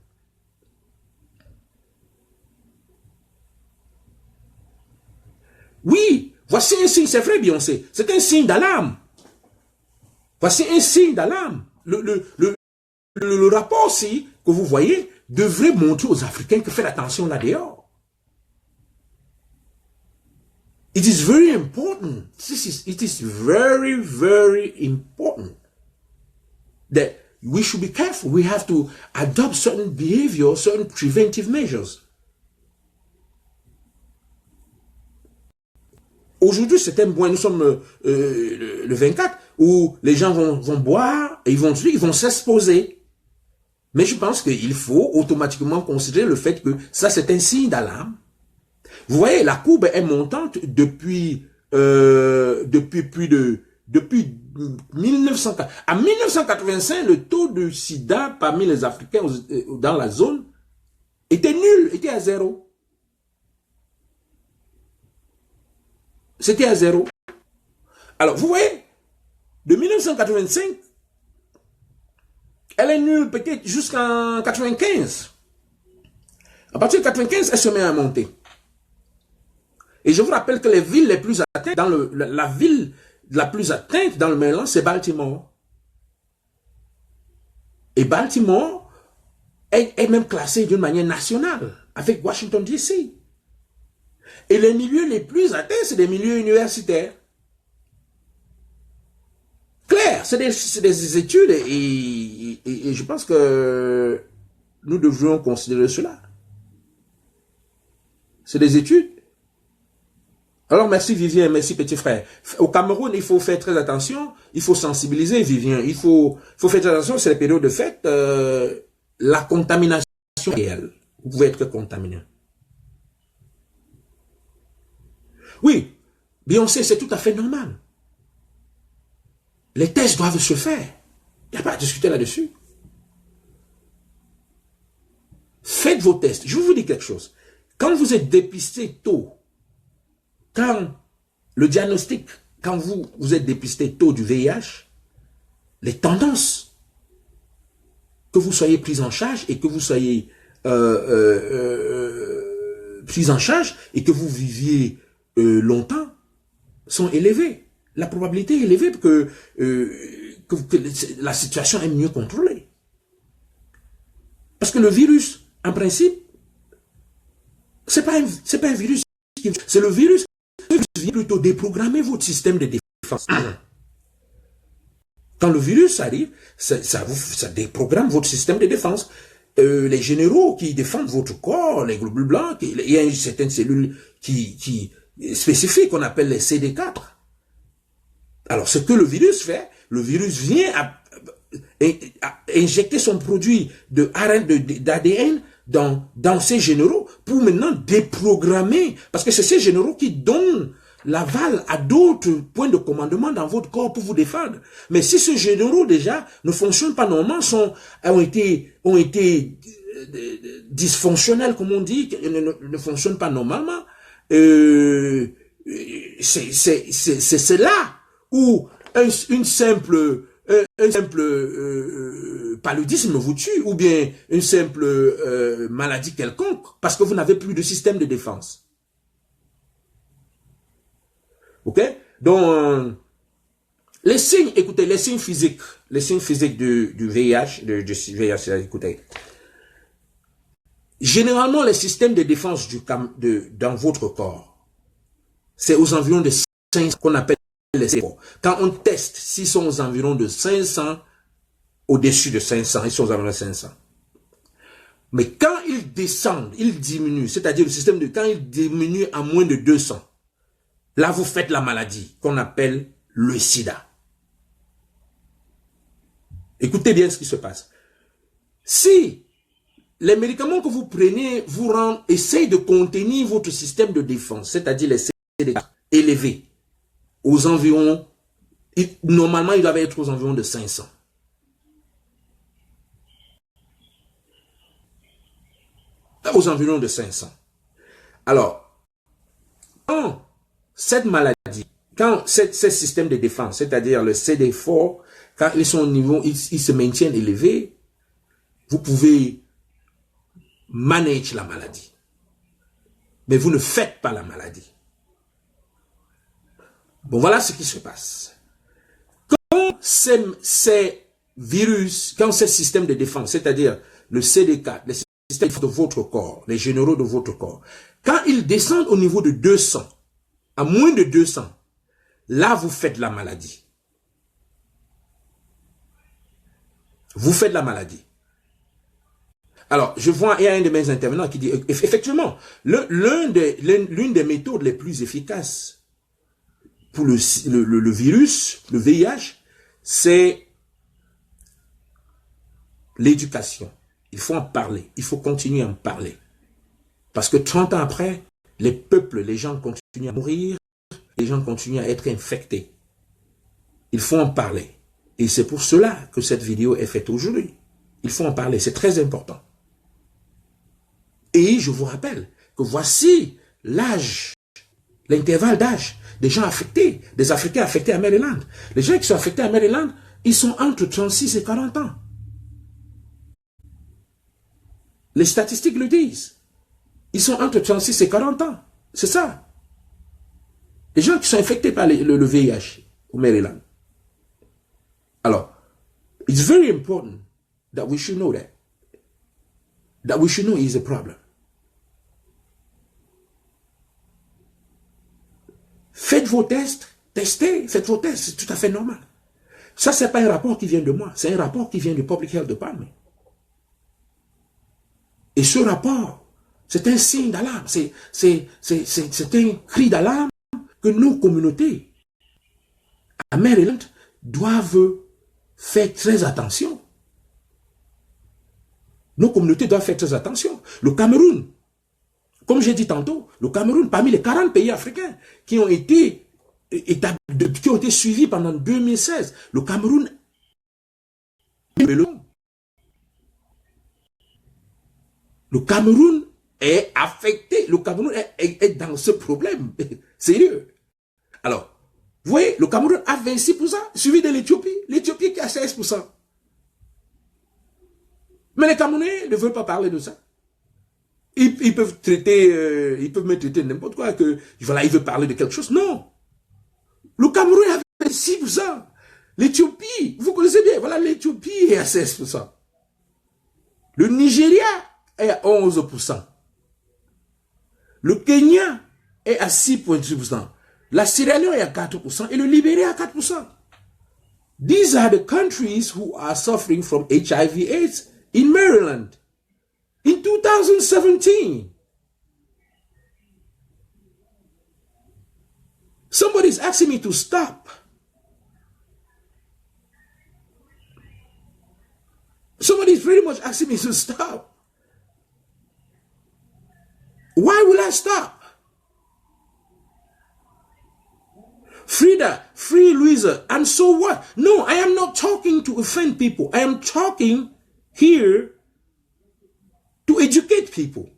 Speaker 2: Oui, voici un signe, c'est vrai Beyoncé, c'est un signe d'alarme. Voici un signe d'alarme. Le rapport aussi, que vous voyez, devrait montrer aux Africains que faire attention là dehors. It is very important. It is very, very important that we should be careful. We have to adopt certain behavior, certain preventive measures. Aujourd'hui, c'est un point, nous sommes le 24, où les gens vont boire et ils vont s'exposer. Mais je pense qu'il faut automatiquement considérer le fait que ça, c'est un signe d'alarme. Vous voyez, la courbe est montante depuis 1900. En 1985, le taux de sida parmi les Africains dans la zone était nul, était à 0. C'était à 0. Alors, vous voyez, de 1985, elle est nulle peut-être jusqu'en 95. À partir de 95, elle se met à monter. Et je vous rappelle que les villes les plus atteintes, la ville la plus atteinte dans le Maryland, c'est Baltimore. Et Baltimore est même classée d'une manière nationale avec Washington DC. Et les milieux les plus atteints, c'est des milieux universitaires. Claire, c'est des études et je pense que nous devrions considérer cela. C'est des études. Alors, merci Vivien, merci petit frère. Au Cameroun, il faut faire très attention, il faut sensibiliser Vivien, il faut faire très attention, c'est les périodes de fête, la contamination est réelle. Vous pouvez être contaminé. Oui, Beyoncé, c'est tout à fait normal. Les tests doivent se faire. Il n'y a pas à discuter là-dessus. Faites vos tests. Je vais vous dire quelque chose. Quand vous êtes dépisté tôt, quand le diagnostic, quand vous êtes dépisté tôt du VIH, les tendances, que vous soyez pris en charge et que vous soyez pris en charge et que vous viviez longtemps, sont élevées. La probabilité est élevée que la situation est mieux contrôlée. Parce que le virus, en principe, c'est pas un virus, c'est le virus qui vient plutôt déprogrammer votre système de défense. Quand le virus arrive, ça déprogramme votre système de défense. Les généraux qui défendent votre corps, les globules blancs, il y a certaines cellules qui spécifiques qu'on appelle les CD4. Alors, ce que le virus fait, le virus vient à injecter son produit d'ADN dans ces généraux pour maintenant déprogrammer, parce que c'est ces généraux qui donnent l'aval à d'autres points de commandement dans votre corps pour vous défendre. Mais si ces généraux déjà ne fonctionnent pas normalement, ont été dysfonctionnels, comme on dit, ne fonctionnent pas normalement, c'est là où un simple paludisme vous tue, ou bien une simple maladie quelconque, parce que vous n'avez plus de système de défense. Ok? Donc, les signes, écoutez, les signes physiques du VIH, VIH, écoutez. Généralement, les systèmes de défense dans votre corps, c'est aux environs de 500 qu'on appelle les CD4. Quand on teste, s'ils sont aux environs de 500, au-dessus de 500, ils sont aux environs de 500. Mais quand ils descendent, ils diminuent, c'est-à-dire le système quand il diminue à moins de 200, là vous faites la maladie qu'on appelle le sida. Écoutez bien ce qui se passe. Si les médicaments que vous prenez essayent de contenir votre système de défense, c'est-à-dire les CD4 élevés, aux environs, normalement ils doivent être aux environs de 500. Aux environs de 500. Alors, quand cette maladie, quand ces systèmes de défense, c'est-à-dire le CD4, quand ils sont au niveau, ils se maintiennent élevés, vous pouvez manager la maladie. Mais vous ne faites pas la maladie. Bon, voilà ce qui se passe. Quand ces virus, quand ces systèmes de défense, c'est-à-dire le CD4, les systèmes de votre corps, les généraux de votre corps, quand ils descendent au niveau de 200, à moins de 200, là, vous faites la maladie. Vous faites la maladie. Alors, je vois, il y a un de mes intervenants qui dit, effectivement, l'une des méthodes les plus efficaces pour le virus, le VIH, c'est l'éducation. Il faut en parler. Il faut continuer à en parler. Parce que 30 ans après, les peuples, les gens continuent à mourir, les gens continuent à être infectés. Il faut en parler. Et c'est pour cela que cette vidéo est faite aujourd'hui. Il faut en parler, c'est très important. Et je vous rappelle que voici l'âge, l'intervalle d'âge des gens affectés, des Africains affectés à Maryland. Les gens qui sont affectés à Maryland, ils sont entre 36 et 40 ans. Les statistiques le disent. Ils sont entre 36 et 40 ans. C'est ça. Les gens qui sont infectés par le VIH au Maryland. Alors, it's very important that we should know that. That we should know is a problem. Faites vos tests, testez, faites vos tests, c'est tout à fait normal. Ça, c'est pas un rapport qui vient de moi, c'est un rapport qui vient du Public Health Department. Et ce rapport, c'est un signe d'alarme, c'est un cri d'alarme que nos communautés à Maryland doivent faire très attention. Nos communautés doivent faire très attention. Le Cameroun, comme j'ai dit tantôt, le Cameroun, parmi les 40 pays africains qui ont été suivis pendant 2016, le Cameroun est affecté, le Cameroun est dans ce problème sérieux. Alors, vous voyez, le Cameroun a 26%, suivi de l'Éthiopie qui a 16%. Mais les Camerounais ne veulent pas parler de ça. Ils peuvent traiter, ils peuvent me traiter n'importe quoi, que voilà, ils veulent parler de quelque chose. Non. Le Cameroun a 26%. L'Éthiopie, vous connaissez bien, voilà, l'Éthiopie est à 16%. Le Nigeria est à 11%. Le Kenya est à 6,6%. La Sierra Leone est à 4% et le Libéria à 4%. These are the countries who are suffering from HIV/AIDS in Maryland in 2017. Somebody's asking me to stop. Somebody's pretty much asking me to stop. Why will I stop? Frida, free Louisa, and so what? No, I am not talking to offend people. I am talking here to educate people.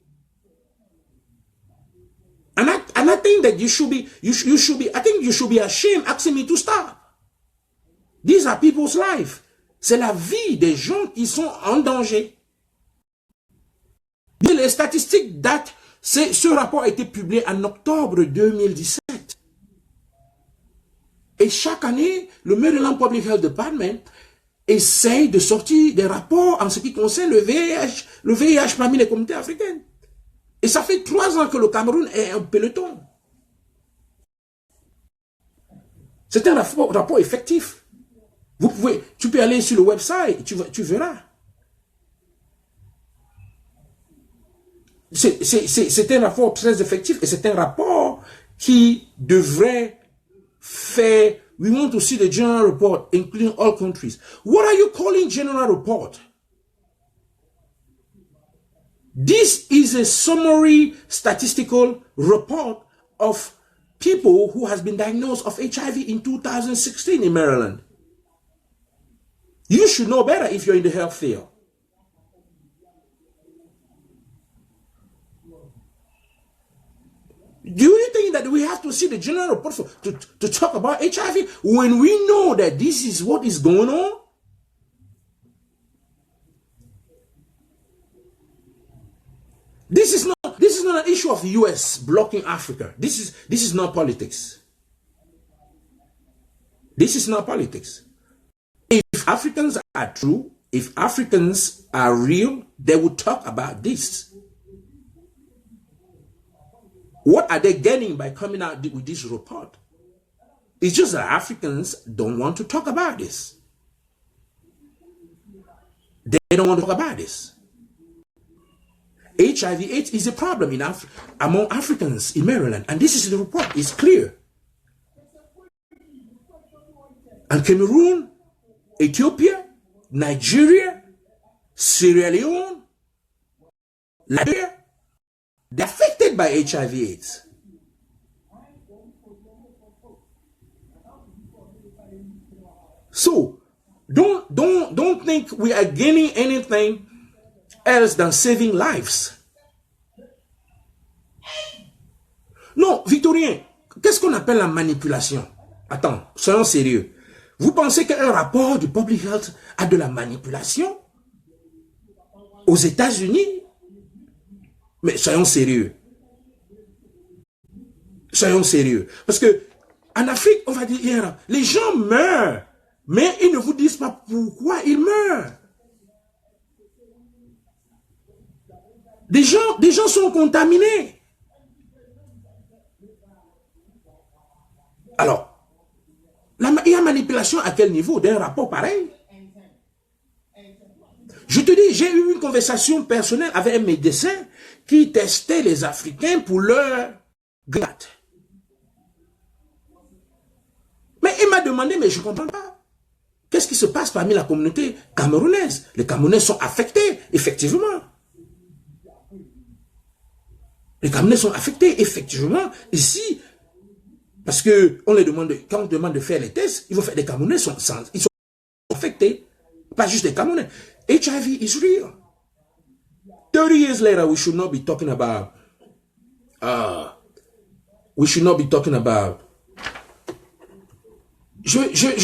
Speaker 2: And I think that you should be ashamed asking me to stop. These are people's lives. C'est la vie des gens qui sont en danger. Les statistiques datent, ce rapport a été publié en octobre 2017. Et chaque année, le Maryland Public Health Department essaye de sortir des rapports en ce qui concerne le VIH parmi les communautés africaines. Et ça fait 3 ans que le Cameroun est un peloton. C'est un rapport effectif. Tu peux aller sur le website, tu verras. C'est un rapport très effectif et c'est un rapport qui devrait faire. We want to see the general report, including all countries. What are you calling general report? This is a summary statistical report of people who has been diagnosed of HIV in 2016 in Maryland. You should know better if you're in the health field. Do you think that we have to see the general report to talk about HIV when we know that this is what is going on? This is not an issue of the US blocking Africa. This is not politics. This is not politics. If Africans are true, if Africans are real, they would talk about this. What are they getting by coming out with this report? It's just that Africans don't want to talk about this. They don't want to talk about this. HIV/AIDS is a problem among Africans in Maryland, and this is the report. It's clear. And Cameroon, Ethiopia, Nigeria, Sierra Leone, Liberia, they're affected by HIV/AIDS. So don't think we are gaining anything else than saving lives. Non, Victorien, qu'est-ce qu'on appelle la manipulation? Attends, soyons sérieux. Vous pensez qu'un rapport du Public Health a de la manipulation aux États-Unis? Mais soyons sérieux. Soyons sérieux. Parce que en Afrique, on va dire, les gens meurent, mais ils ne vous disent pas pourquoi ils meurent. Des gens sont contaminés. Alors, il y a manipulation à quel niveau d'un rapport pareil? Je te dis, j'ai eu une conversation personnelle avec un médecin qui testait les Africains pour leur gratte. Mais il m'a demandé, mais je ne comprends pas. Qu'est-ce qui se passe parmi la communauté camerounaise? Les Camerounais sont affectés, effectivement. Les Camerounais sont affectés, effectivement. Ici, parce que on les demande, quand on demande de faire les tests, il faut faire des Camerounais, ils sont affectés. Pas juste des Camerounais. HIV is real. 30 years later, we should not be talking about, je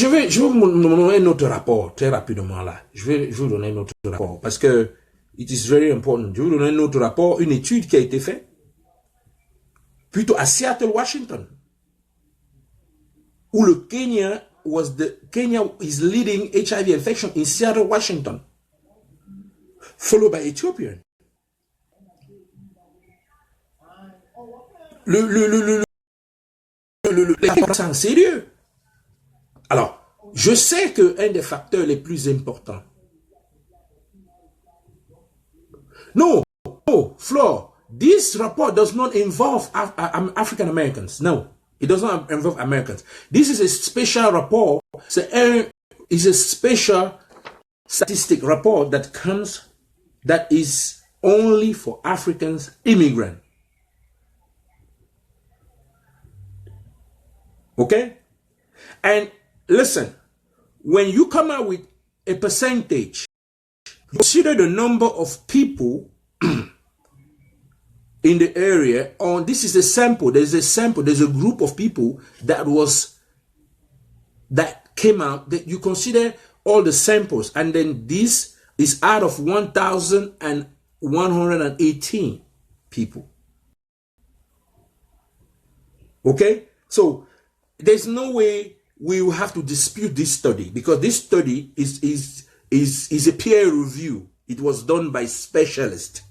Speaker 2: vais vous donner un autre rapport, très rapidement là. Je vais vous donner un autre rapport, parce que it is very important. Je vais vous donner un autre rapport, une étude qui a été faite, plutôt à Seattle, Washington, où le Kenya is leading HIV infection in Seattle, Washington, followed by Ethiopia. C'est en sérieux. Alors, je sais qu'un des facteurs les plus importants. No, Flore, this report does not involve African Americans. No, it does not involve Americans. This is a special report. It's a special statistic report that is only for Africans immigrants. Okay? And listen, when you come out with a percentage, consider the number of people in the area. This is a sample. There's a group of people that came out. That you consider all the samples, and then this is out of 1,118 people. Okay? So there's no way we will have to dispute this study, because this study is a peer review. It was done by specialists.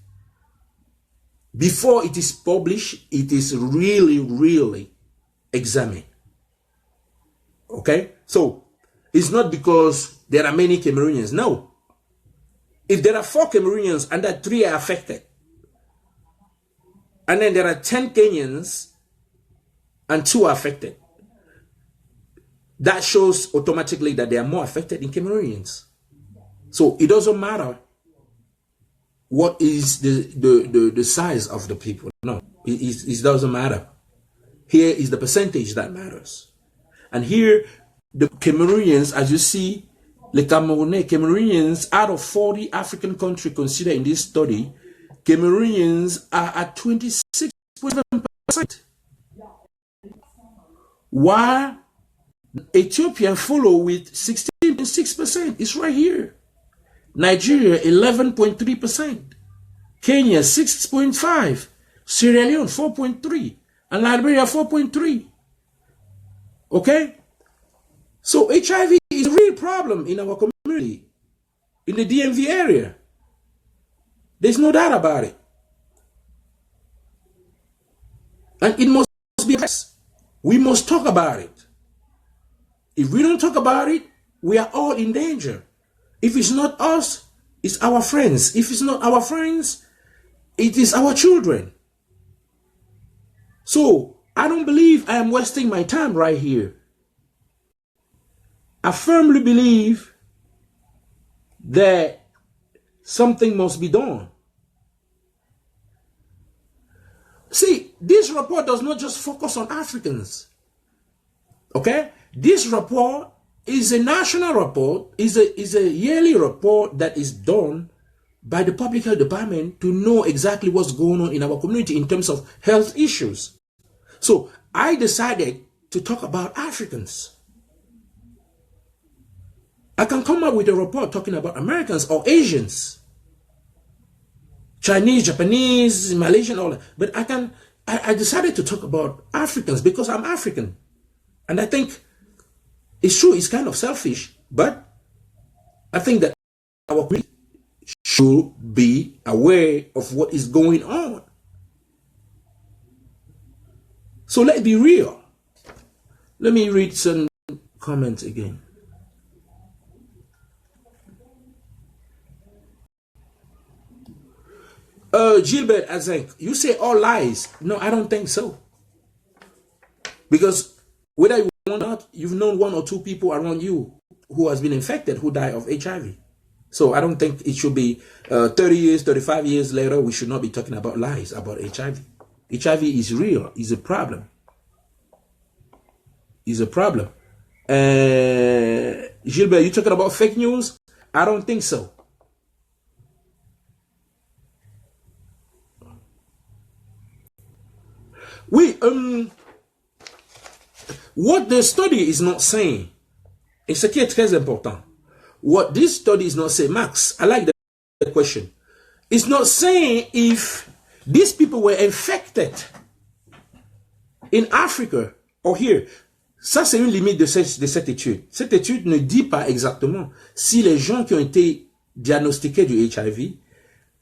Speaker 2: Before it is published, it is really examined. Okay? So it's not because there are many Cameroonians. No. If there are 4 Cameroonians and that 3 are affected, and then there are 10 Kenyans and 2 are affected, that shows automatically that they are more affected in Cameroonians. So it doesn't matter what is the size of the people. No, it doesn't matter. Here is the percentage that matters. And here, the Cameroonians, as you see, the Cameroonians, out of 40 African countries considered in this study, Cameroonians are at 26.7%. While Ethiopia follow with 16.6%. It's right here. Nigeria 11.3%. Kenya 6.5%. Sierra Leone 4.3%. And Liberia 4.3%. Okay? So HIV is a real problem in our community. In the DMV area. There's no doubt about it. And it must be addressed. We must talk about it. If we don't talk about it, we are all in danger. If it's not us, it's our friends. If it's not our friends, it is our children. So, I don't believe I am wasting my time right here. I firmly believe that something must be done. See, this report does not just focus on Africans. Okay? This report is a national report, is a yearly report that is done by the Public Health Department to know exactly what's going on in our community in terms of health issues. So I decided to talk about Africans. I can come up with a report talking about Americans or Asians, Chinese, Japanese, Malaysian, all that. But I decided to talk about Africans because I'm African. And I think it's true, it's kind of selfish, but I think that our community should be aware of what is going on. So let's be real. Let me read some comments again. Gilbert Azek, you say all lies. No, I don't think so. Because whether you want or not, you've known one or two people around you who has been infected, who die of HIV. So I don't think it should be 30 years, 35 years later, we should not be talking about lies about HIV. HIV is real, is a problem. Is a problem. Gilbert, you talking about fake news? I don't think so. What the study is not saying, et ce qui est très important, what this study is not saying, Max, I like the question. It's not saying if these people were infected in Africa or here. Ça, c'est une limite de cette étude. Cette étude ne dit pas exactement si les gens qui ont été diagnostiqués du HIV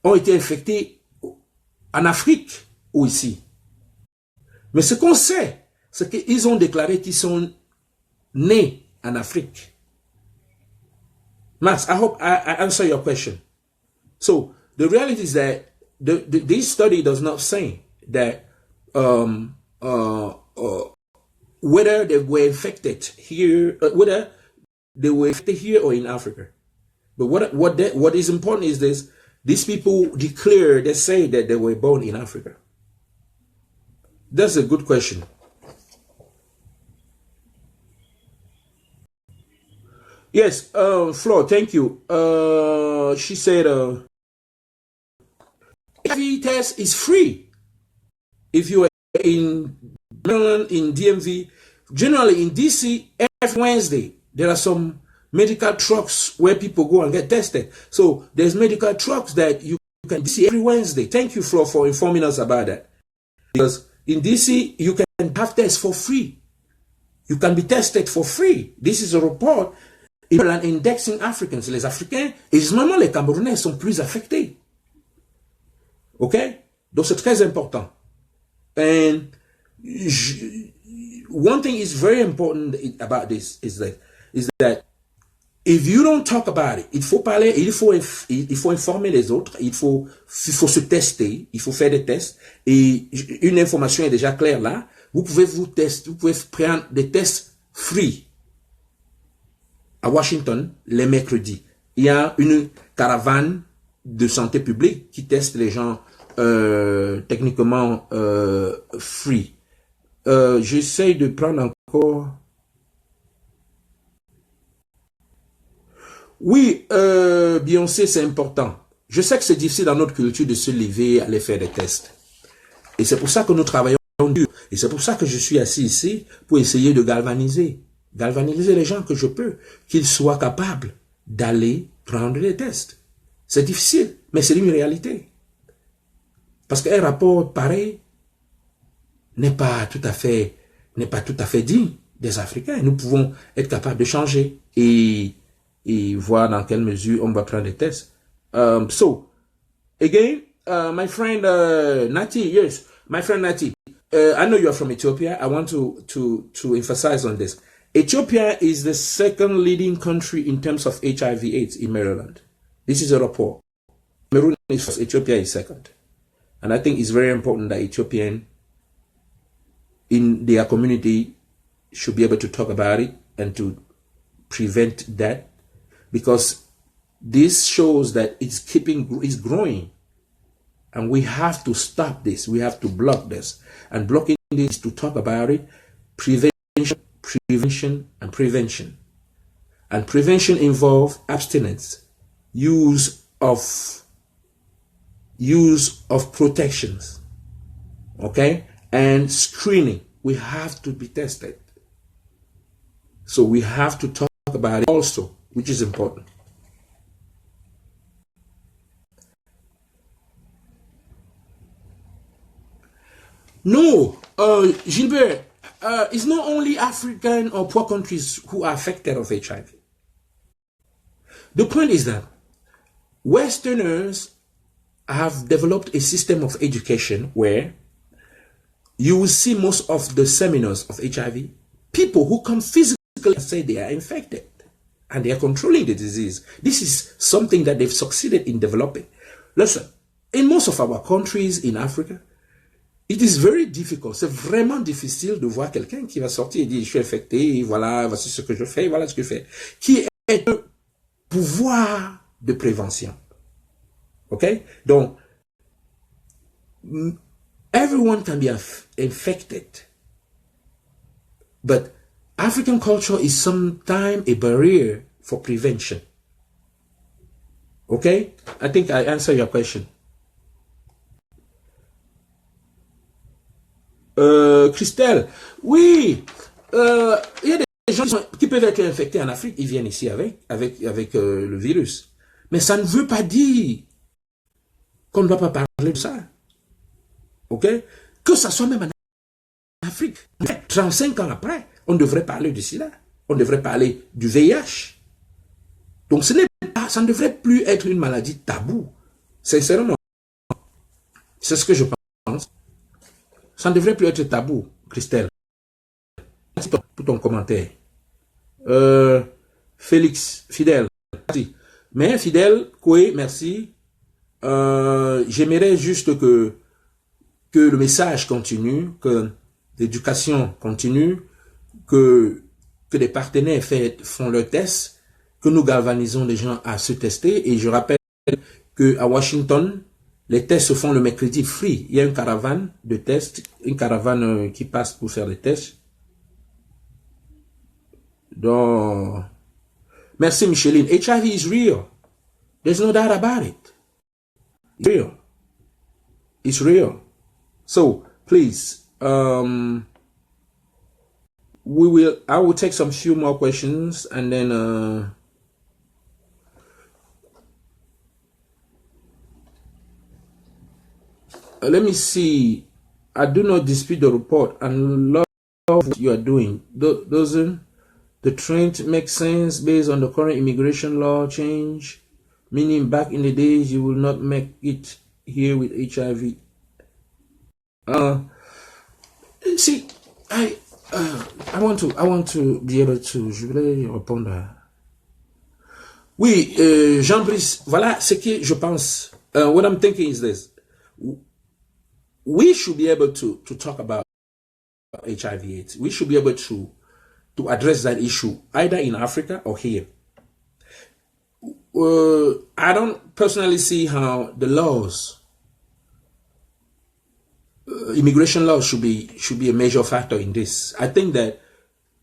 Speaker 2: ont été infectés en Afrique ou ici. Mais ce qu'on sait, c'est qu'ils ont déclaré qu'ils sont nés en Afrique. Max, I hope I answer your question. So, the reality is that this study does not say that whether they were infected here, whether they were infected here or in Africa. But what is important is this: these people declare, they say that they were born in Africa. That's a good question. Yes, Flo, thank you. She said, HIV test is free. If you are in Maryland, in DMV, generally in DC, every Wednesday, there are some medical trucks where people go and get tested. So there's medical trucks that you can see every Wednesday. Thank you, Flo, for informing us about that. Because in DC, you can have tests for free. You can be tested for free. This is a report indexing Africans. Les Africains, et généralement les Camerounais sont plus affectés. OK? Donc c'est très important. And one thing is very important about this is that if you don't talk about it, il faut parler, il faut informer les autres, il faut se tester, il faut faire des tests. Et une information est déjà claire là. Vous pouvez vous tester, vous pouvez prendre des tests free. À Washington, les mercredis, il y a une caravane de santé publique qui teste les gens techniquement free. J'essaie de prendre encore. Oui, Beyoncé, c'est important. Je sais que c'est difficile dans notre culture de se lever, aller faire des tests. Et c'est pour ça que nous travaillons dur. Et c'est pour ça que je suis assis ici pour essayer de galvaniser les gens que je peux, qu'ils soient capables d'aller prendre les tests. C'est difficile, mais c'est une réalité. Parce qu'un rapport pareil n'est pas tout à fait digne des Africains. Nous pouvons être capables de changer et voir dans quelle mesure on va prendre des tests. So, again, my friend Nati, yes, my friend Nati, I know you are from Ethiopia. I want to emphasize on this. Ethiopia is the second leading country in terms of HIV/AIDS in Maryland. This is a report. Cameroon is first, Ethiopia is second. And I think it's very important that Ethiopians in their community should be able to talk about it and to prevent that, because this shows that it's growing. And we have to stop this. We have to block this. And blocking this is to talk about it, prevention, and prevention. And prevention involves abstinence, use of protections, okay, and screening. We have to be tested. So we have to talk about it also, which is important. No, Gilbert, it's not only African or poor countries who are affected of HIV. The point is that Westerners have developed a system of education where you will see most of the seminars of HIV, people who come physically and say they are infected and they are controlling the disease. This is something that they've succeeded in developing. Listen, in most of our countries in Africa, it is very difficult. C'est vraiment difficile de voir quelqu'un qui va sortir et dire je suis infecté, voilà, voici ce que je fais, voilà ce que je fais. Qui est un pouvoir de prévention. Okay? Donc, everyone can be infected. But African culture is sometimes a barrier for prevention. Okay? I think I answered your question. Christelle, oui, il y a des gens qui peuvent être infectés en Afrique, ils viennent ici avec le virus. Mais ça ne veut pas dire qu'on ne doit pas parler de ça. Ok? Que ça soit même en Afrique. 35 ans après, on devrait parler de cela. On devrait parler du VIH. Donc ça ne devrait plus être une maladie taboue. Sincèrement. C'est ce que je pense. Ça ne devrait plus être tabou, Christelle. Merci pour ton commentaire. Félix, fidèle. Merci. Mais fidèle, Koué, merci. J'aimerais juste que le message continue, que l'éducation continue, que les partenaires font leurs tests, que nous galvanisons les gens à se tester. Et je rappelle qu'à Washington, les tests se font le mercredi free. Il y a une caravane de tests, une caravane qui passe pour faire des tests. Donc, merci Micheline. HIV is real. There's no doubt about it. It's real. It's real. So, please, I will take some few more questions and then, let me see. I do not dispute the report and love what you are doing. Doesn't the trend make sense based on the current immigration law change? Meaning back in the days you will not make it here with HIV. See, I want to be able to. Je voulais répondre. Oui, Jean-Brice, voilà ce que je pense. What I'm thinking is this. We should be able to talk about HIV/AIDS. We should be able to address that issue either in Africa or here. I don't personally see how the laws, immigration laws, should be a major factor in this. I think that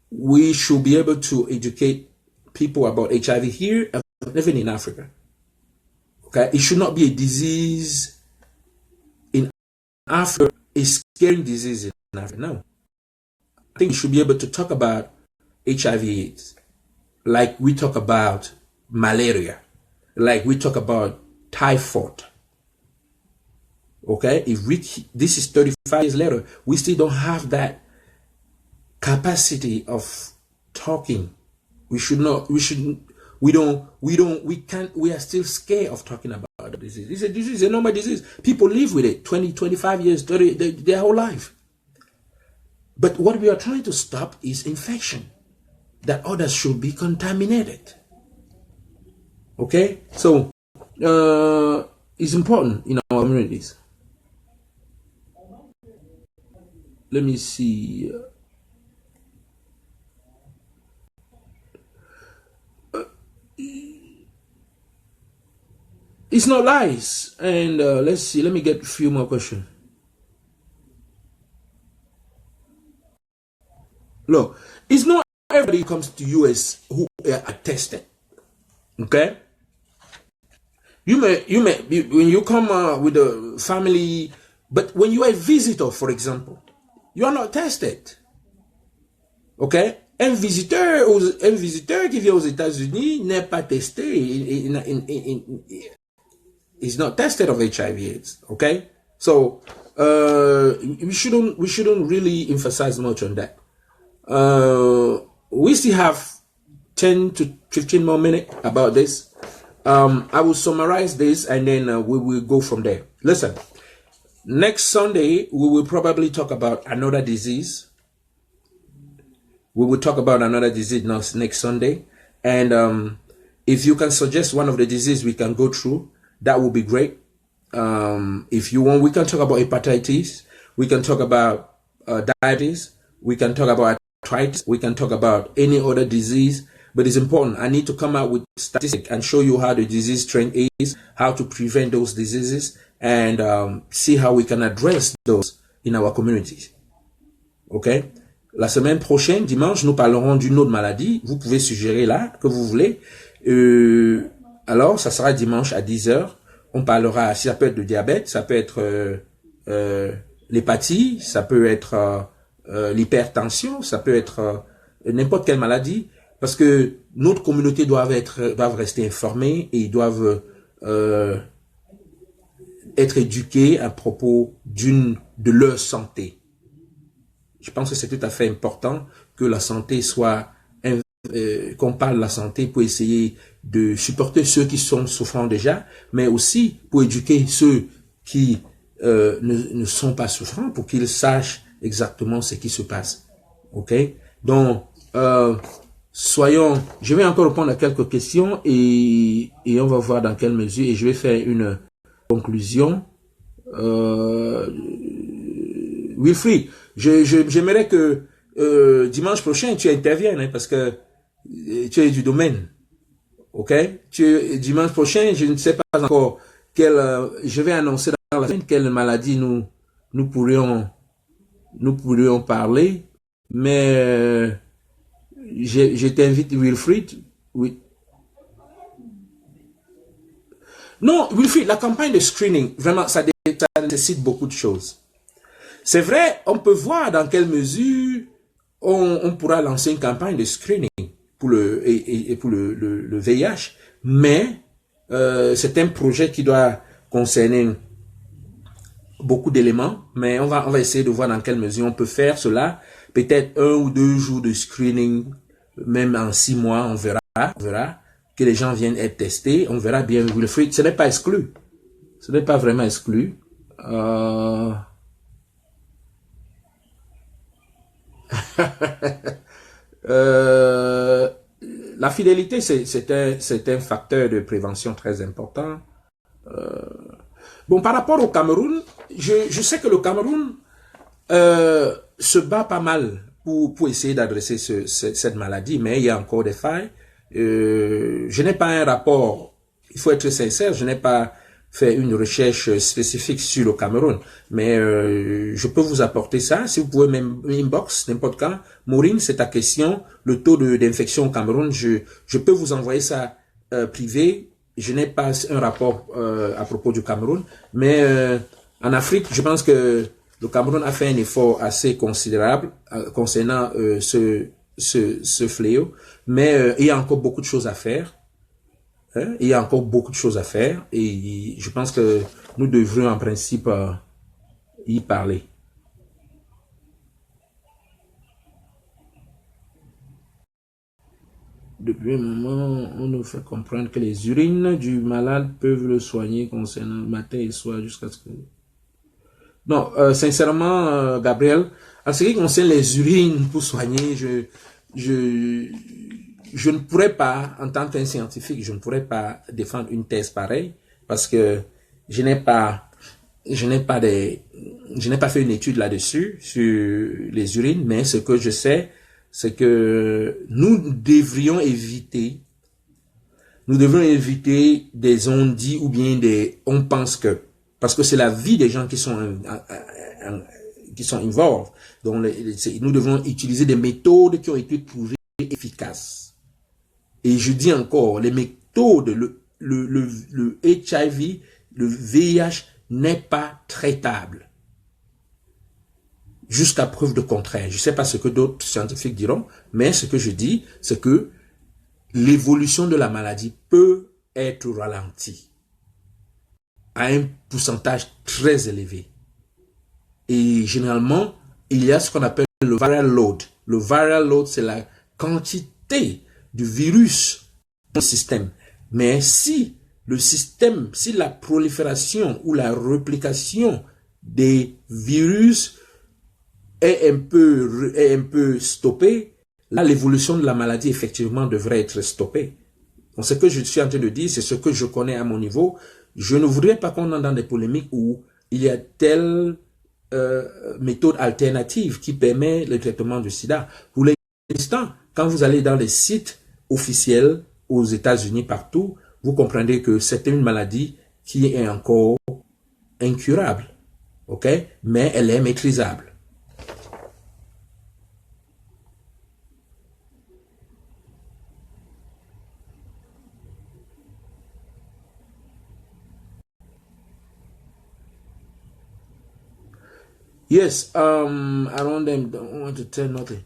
Speaker 2: we should be able to educate people about HIV here and even in Africa. Okay, it should not be a disease in Africa, a scary disease in Africa. No, I think we should be able to talk about HIV/AIDS like we talk about malaria, like we talk about typhoid. Okay, this is 35 years later, we still don't have that capacity of talking. We are still scared of talking about the disease. It's a disease, a normal disease. People live with it 20, 25 years, 30, their whole life. But what we are trying to stop is infection, that others should be contaminated. Okay, so it's important in our communities. Let me see. It's not lies. And let's see, let me get a few more questions. Look, it's not everybody who comes to US who are tested. Okay? You may, when you come with a family, but when you are a visitor, for example, you are not tested. Okay? Un visiteur qui vient aux États-Unis n'est pas testé. He's not tested of HIV/AIDS. Okay? So, we shouldn't really emphasize much on that. We still have 10 to 15 more minutes about this. I will summarize this and then we will go from there. Listen, next Sunday, we will probably talk about another disease. We will talk about another disease next Sunday. And if you can suggest one of the diseases we can go through, that would be great. If you want, we can talk about hepatitis. We can talk about diabetes. We can talk about arthritis. We can talk about any other disease. But it's important. I need to come out with statistics and show you how the disease trend is, how to prevent those diseases, and see how we can address those in our communities. Okay? La semaine prochaine, dimanche, nous parlerons d'une autre maladie. Vous pouvez suggérer là, que vous voulez. Alors, ça sera dimanche à 10h. On parlera, ça peut être de diabète, ça peut être l'hépatie, ça peut être l'hypertension, ça peut être n'importe quelle maladie. Parce que notre communauté doivent rester informés et ils doivent être éduqués à propos de leur santé. Je pense que c'est tout à fait important que la santé soit, qu'on parle de la santé pour essayer de supporter ceux qui sont souffrants déjà, mais aussi pour éduquer ceux qui ne sont pas souffrants pour qu'ils sachent exactement ce qui se passe. Ok? Donc, je vais encore répondre à quelques questions et on va voir dans quelle mesure, et je vais faire une conclusion. Wilfried, j'aimerais que dimanche prochain tu interviennes, hein, parce que tu es du domaine. Ok? Dimanche prochain, je ne sais pas encore je vais annoncer dans la semaine quelle maladie nous pourrions parler, mais je t'invite, Wilfried. Oui. Non, Wilfried, la campagne de screening, vraiment, ça nécessite beaucoup de choses. C'est vrai, on peut voir dans quelle mesure on pourra lancer une campagne de screening pour le VIH, mais c'est un projet qui doit concerner beaucoup d'éléments, mais on va essayer de voir dans quelle mesure on peut faire cela. Peut-être 1 ou 2 jours de screening, même en 6 mois, on verra que les gens viennent être testés, on verra bien. Wilfried, ce n'est pas exclu. Ce n'est pas vraiment exclu. La fidélité, c'est un facteur de prévention très important. Bon, par rapport au Cameroun, je sais que le Cameroun se bat pas mal pour essayer d'adresser cette maladie, mais il y a encore des failles. Je n'ai pas un rapport, il faut être sincère, je n'ai pas fait une recherche spécifique sur le Cameroun, mais je peux vous apporter ça. Si vous pouvez même inbox, n'importe quand. Maureen, c'est ta question. Le taux d'infection au Cameroun, je peux vous envoyer ça privé. Je n'ai pas un rapport à propos du Cameroun, mais en Afrique, je pense que le Cameroun a fait un effort assez considérable concernant ce fléau, mais il y a encore beaucoup de choses à faire. Hein? Il y a encore beaucoup de choses à faire et je pense que nous devrions en principe y parler. Depuis un moment, on nous fait comprendre que les urines du malade peuvent le soigner concernant le matin et le soir jusqu'à ce que... Non, sincèrement, Gabriel, en ce qui concerne les urines pour soigner, je ne pourrais pas, en tant qu'un scientifique, je ne pourrais pas défendre une thèse pareille parce que je n'ai pas fait une étude là-dessus, sur les urines, mais ce que je sais, c'est que nous devrions éviter Nous devons éviter des on-dit ou bien des on pense que, parce que c'est la vie des gens qui sont involved. Donc, nous devons utiliser des méthodes qui ont été prouvées efficaces. Et je dis encore, les méthodes, le HIV, le VIH n'est pas traitable. Jusqu'à preuve de contraire. Je ne sais pas ce que d'autres scientifiques diront, mais ce que je dis, c'est que l'évolution de la maladie peut être ralentie à un pourcentage très élevé. Et généralement, il y a ce qu'on appelle le viral load. Le viral load, c'est la quantité du virus dans le système. Mais si le système, si la prolifération ou la réplication des virus est un peu stoppée, là, l'évolution de la maladie, effectivement, devrait être stoppée. Donc, ce que je suis en train de dire, c'est ce que je connais à mon niveau. Je ne voudrais pas qu'on entre dans des polémiques où il y a telle méthode alternative qui permet le traitement du sida. Pour l'instant, quand vous allez dans les sites officiels aux États-Unis, partout, vous comprendrez que c'est une maladie qui est encore incurable, ok? Mais elle est maîtrisable. Yes, I don't want to tell nothing.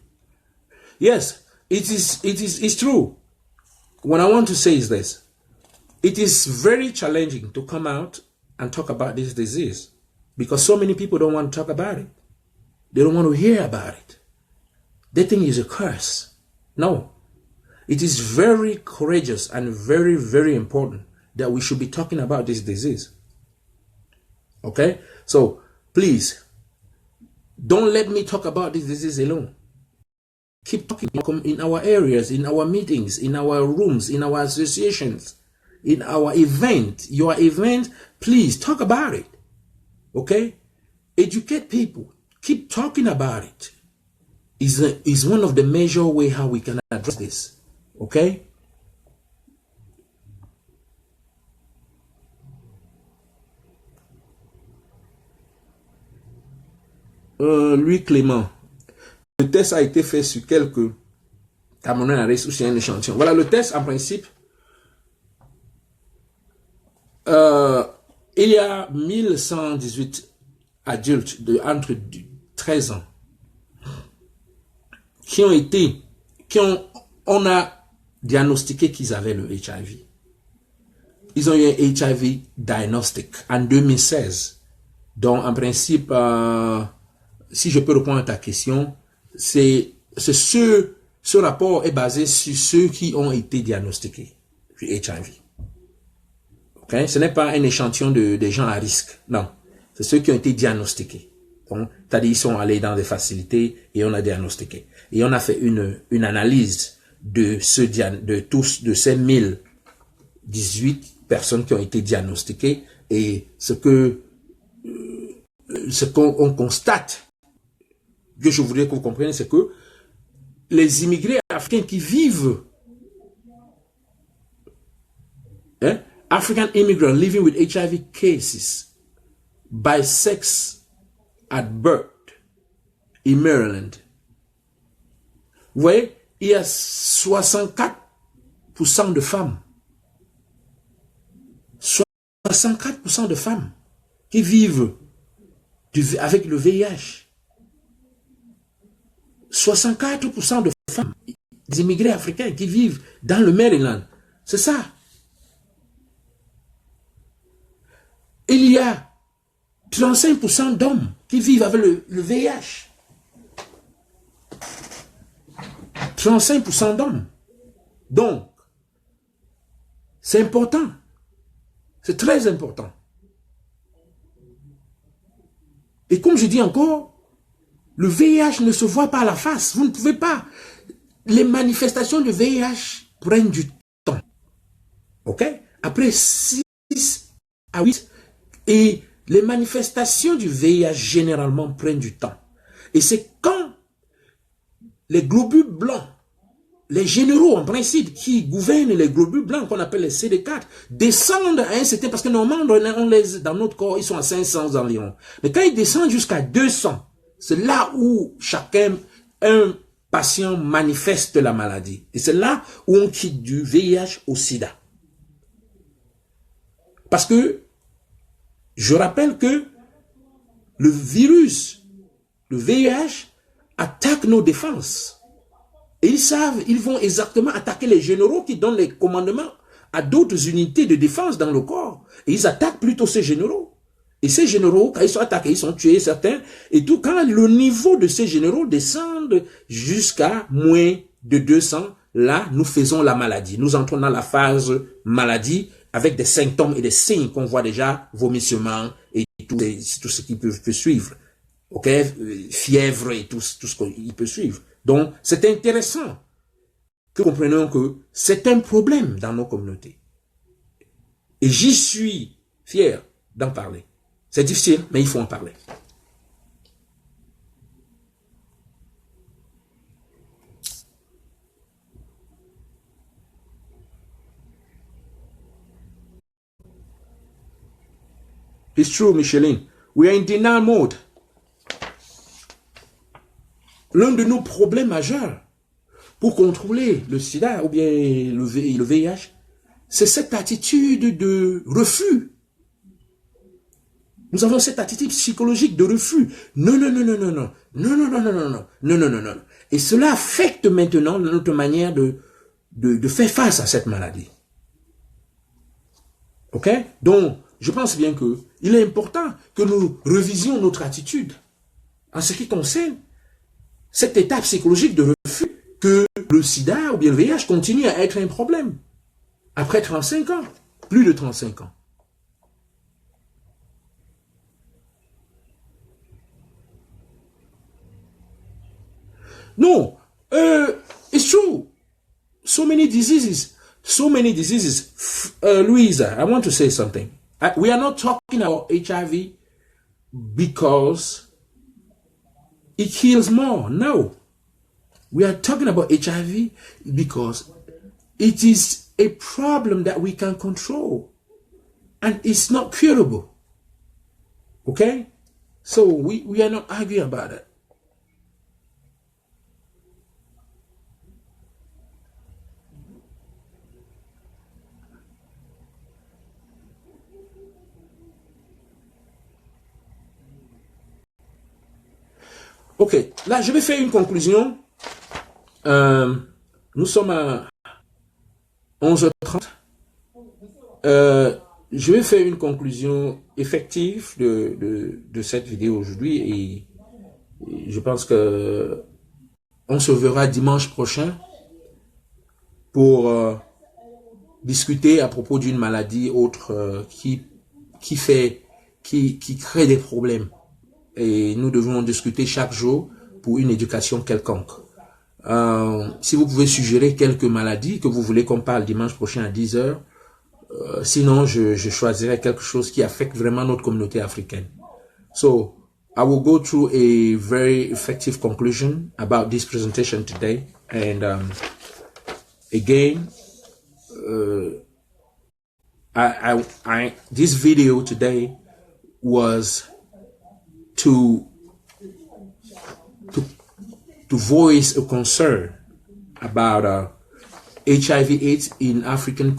Speaker 2: Yes, it's true. What I want to say is this. It is very challenging to come out and talk about this disease because so many people don't want to talk about it. They don't want to hear about it. They think it's a curse. No. It is very courageous and very, very important that we should be talking about this disease. Okay? So, please, don't let me talk about this disease alone. Keep talking in our areas, in our meetings, in our rooms, in our associations, in our event, your event, please talk about it. Okay? Educate people. Keep talking about it. Is one of the major ways how we can address this. Okay? Louis Clément. Le test a été fait sur quelques Camerounais ou sur un échantillon. Voilà, le test, en principe, il y a 1118 adultes entre 13 ans on a diagnostiqué qu'ils avaient le HIV. Ils ont eu un HIV diagnostic en 2016. Donc, en principe, si je peux répondre à ta question, ce rapport est basé sur ceux qui ont été diagnostiqués du HIV. Okay? Ce n'est pas un échantillon des gens à risque. Non. C'est ceux qui ont été diagnostiqués. C'est-à-dire, ils sont allés dans des facilités et on a diagnostiqué. Et on a fait une analyse de ces 1018 personnes qui ont été diagnostiquées et ce qu'on constate, que je voudrais que vous compreniez, c'est que les immigrés africains qui vivent, African immigrants living with HIV cases by sex at birth in Maryland, vous voyez, il y a 64% de femmes. 64% de femmes qui vivent avec le VIH. 64% de femmes, des immigrés africains qui vivent dans le Maryland. C'est ça. Il y a 35% d'hommes qui vivent avec le VIH. 35% d'hommes. Donc, c'est important. C'est très important. Et comme je dis encore, le VIH ne se voit pas à la face. Vous ne pouvez pas. Les manifestations du VIH prennent du temps. OK? Après 6 à 8. Et les manifestations du VIH généralement prennent du temps. Et c'est quand les globules blancs les généraux, en principe, qui gouvernent les globules blancs, qu'on appelle les CD4, descendent à un certain, parce que normalement, dans notre corps, ils sont à 500 environ. Mais quand ils descendent jusqu'à 200, c'est là où un patient manifeste la maladie. Et c'est là où on quitte du VIH au sida. Parce que, je rappelle que le virus, le VIH, attaque nos défenses. Et ils vont exactement attaquer les généraux qui donnent les commandements à d'autres unités de défense dans le corps. Et ils attaquent plutôt ces généraux. Et ces généraux, quand ils sont attaqués, ils sont tués, certains. Et tout, quand le niveau de ces généraux descend jusqu'à moins de 200, là, nous faisons la maladie. Nous entrons dans la phase maladie avec des symptômes et des signes qu'on voit déjà, vomissement et tout ce qui peut suivre. Ok, fièvre et tout ce qu'il peut suivre. Donc, c'est intéressant que nous comprenions que c'est un problème dans nos communautés. Et j'y suis fier d'en parler. C'est difficile, mais il faut en parler. It's true, Micheline. We are in denial mode. L'un de nos problèmes majeurs pour contrôler le sida ou bien le VIH, c'est cette attitude de refus. Nous avons cette attitude psychologique de refus. Non, non, non, non, non, non, non, non, non, non, non, non, non, non, non. Et cela affecte maintenant notre manière de faire face à cette maladie. Ok? Donc, je pense bien que il est important que nous revisions notre attitude en ce qui concerne cette étape psychologique de refus que le sida ou bien le VIH continue à être un problème. Après 35 ans, plus de 35 ans. No, it's true. So many diseases. Louisa, I want to say something. We are not talking about HIV because it kills more. No. We are talking about HIV because it is a problem that we can control. And it's not curable. Okay? So we are not arguing about it. Ok, là je vais faire une conclusion. Nous sommes à 11h30. Je vais faire une conclusion effective de cette vidéo aujourd'hui et je pense que on se verra dimanche prochain pour discuter à propos d'une maladie autre qui crée des problèmes. Et nous devons discuter chaque jour pour une éducation quelconque. Si vous pouvez suggérer quelques maladies que vous voulez qu'on parle dimanche prochain à 10h, sinon je choisirai quelque chose qui affecte vraiment notre communauté africaine. So, I will go through a very effective conclusion about this presentation today. And again, this video today was to voice a concern about HIV/AIDS in African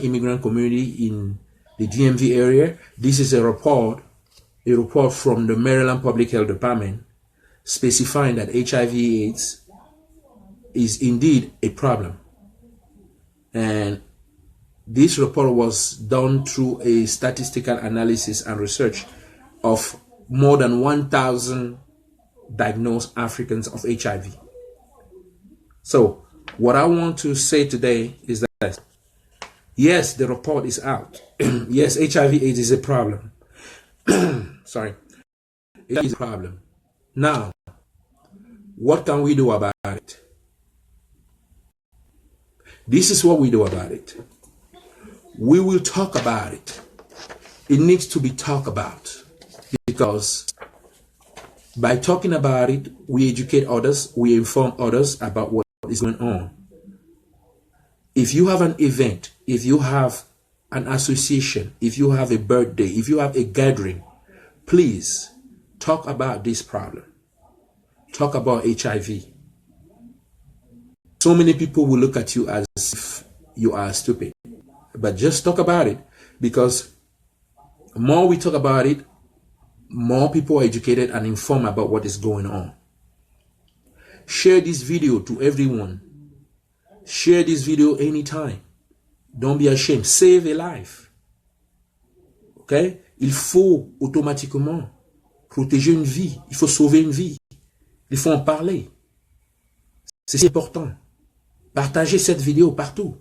Speaker 2: immigrant community in the DMV area. This is a report from the Maryland Public Health Department specifying that HIV/AIDS is indeed a problem. And this report was done through a statistical analysis and research of more than 1,000 diagnosed Africans of HIV. So, what I want to say today is that, yes, the report is out. Yes, HIV/AIDS is a problem. Sorry. It is a problem. Now, what can we do about it? This is what we do about it. We will talk about it. It needs to be talked about. Because by talking about it, we educate others, we inform others about what what is going on. If you have an event, if you have an association, if you have a birthday, if you have a gathering, please talk about this problem. Talk about HIV. So many people will look at you as if you are stupid. But just talk about it, because the more we talk about it, more people are educated and informed about what is going on. Share this video to everyone. Share this video anytime. Don't be ashamed. Save a life. Ok? Il faut automatiquement protéger une vie. Il faut sauver une vie. Il faut en parler. C'est important. Partagez cette vidéo partout.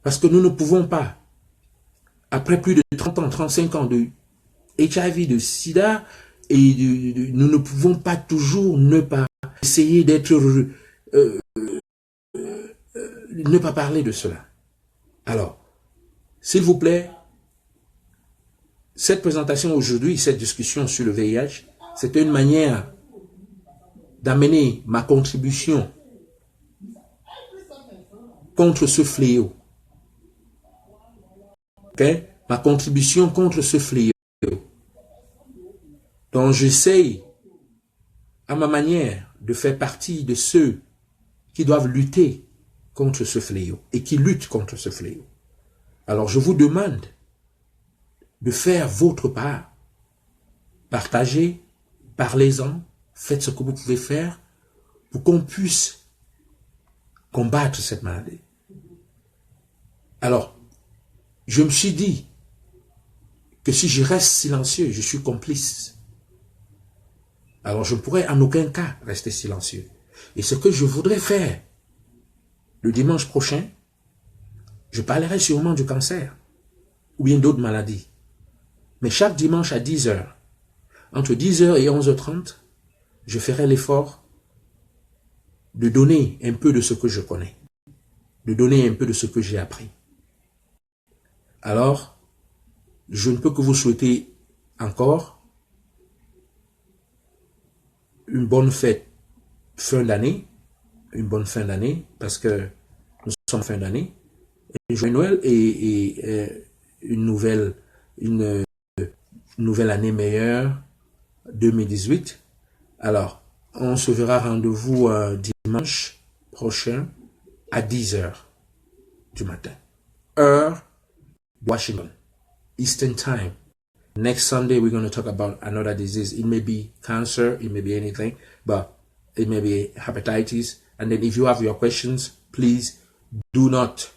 Speaker 2: Parce que nous ne pouvons pas, après plus de 30 ans, 35 ans de HIV, de sida, et nous ne pouvons pas toujours ne pas essayer d'être... ne pas parler de cela. Alors, s'il vous plaît, cette présentation aujourd'hui, cette discussion sur le VIH, c'était une manière d'amener ma contribution contre ce fléau. Okay? Ma contribution contre ce fléau. Donc j'essaye à ma manière de faire partie de ceux qui doivent lutter contre ce fléau et qui luttent contre ce fléau. Alors je vous demande de faire votre part. Partagez, parlez-en, faites ce que vous pouvez faire pour qu'on puisse combattre cette maladie. Alors, je me suis dit que si je reste silencieux, je suis complice. Alors je ne pourrais en aucun cas rester silencieux. Et ce que je voudrais faire, le dimanche prochain, je parlerai sûrement du cancer ou bien d'autres maladies. Mais chaque dimanche à 10h, entre 10h et 11h30, je ferai l'effort de donner un peu de ce que je connais, de donner un peu de ce que j'ai appris. Alors, je ne peux que vous souhaiter encore une bonne fête fin d'année, parce que nous sommes fin d'année, et joyeux Noël et une nouvelle année meilleure, 2018. Alors, on se verra rendez-vous dimanche prochain à 10h du matin. Heure Washington, Eastern Time. Next Sunday, we're going to talk about another disease. It may be cancer, it may be anything, but it may be hepatitis. And then if you have your questions, please do not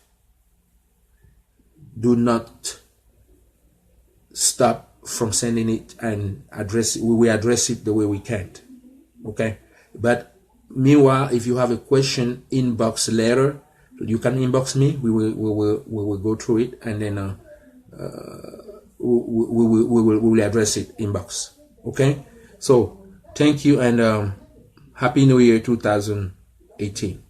Speaker 2: stop from sending it and address it. We will address it the way we can. Okay? But meanwhile, if you have a question, inbox later. You can inbox me. We will go through it, and then we will address it inbox. Okay. So thank you, and Happy New Year 2018.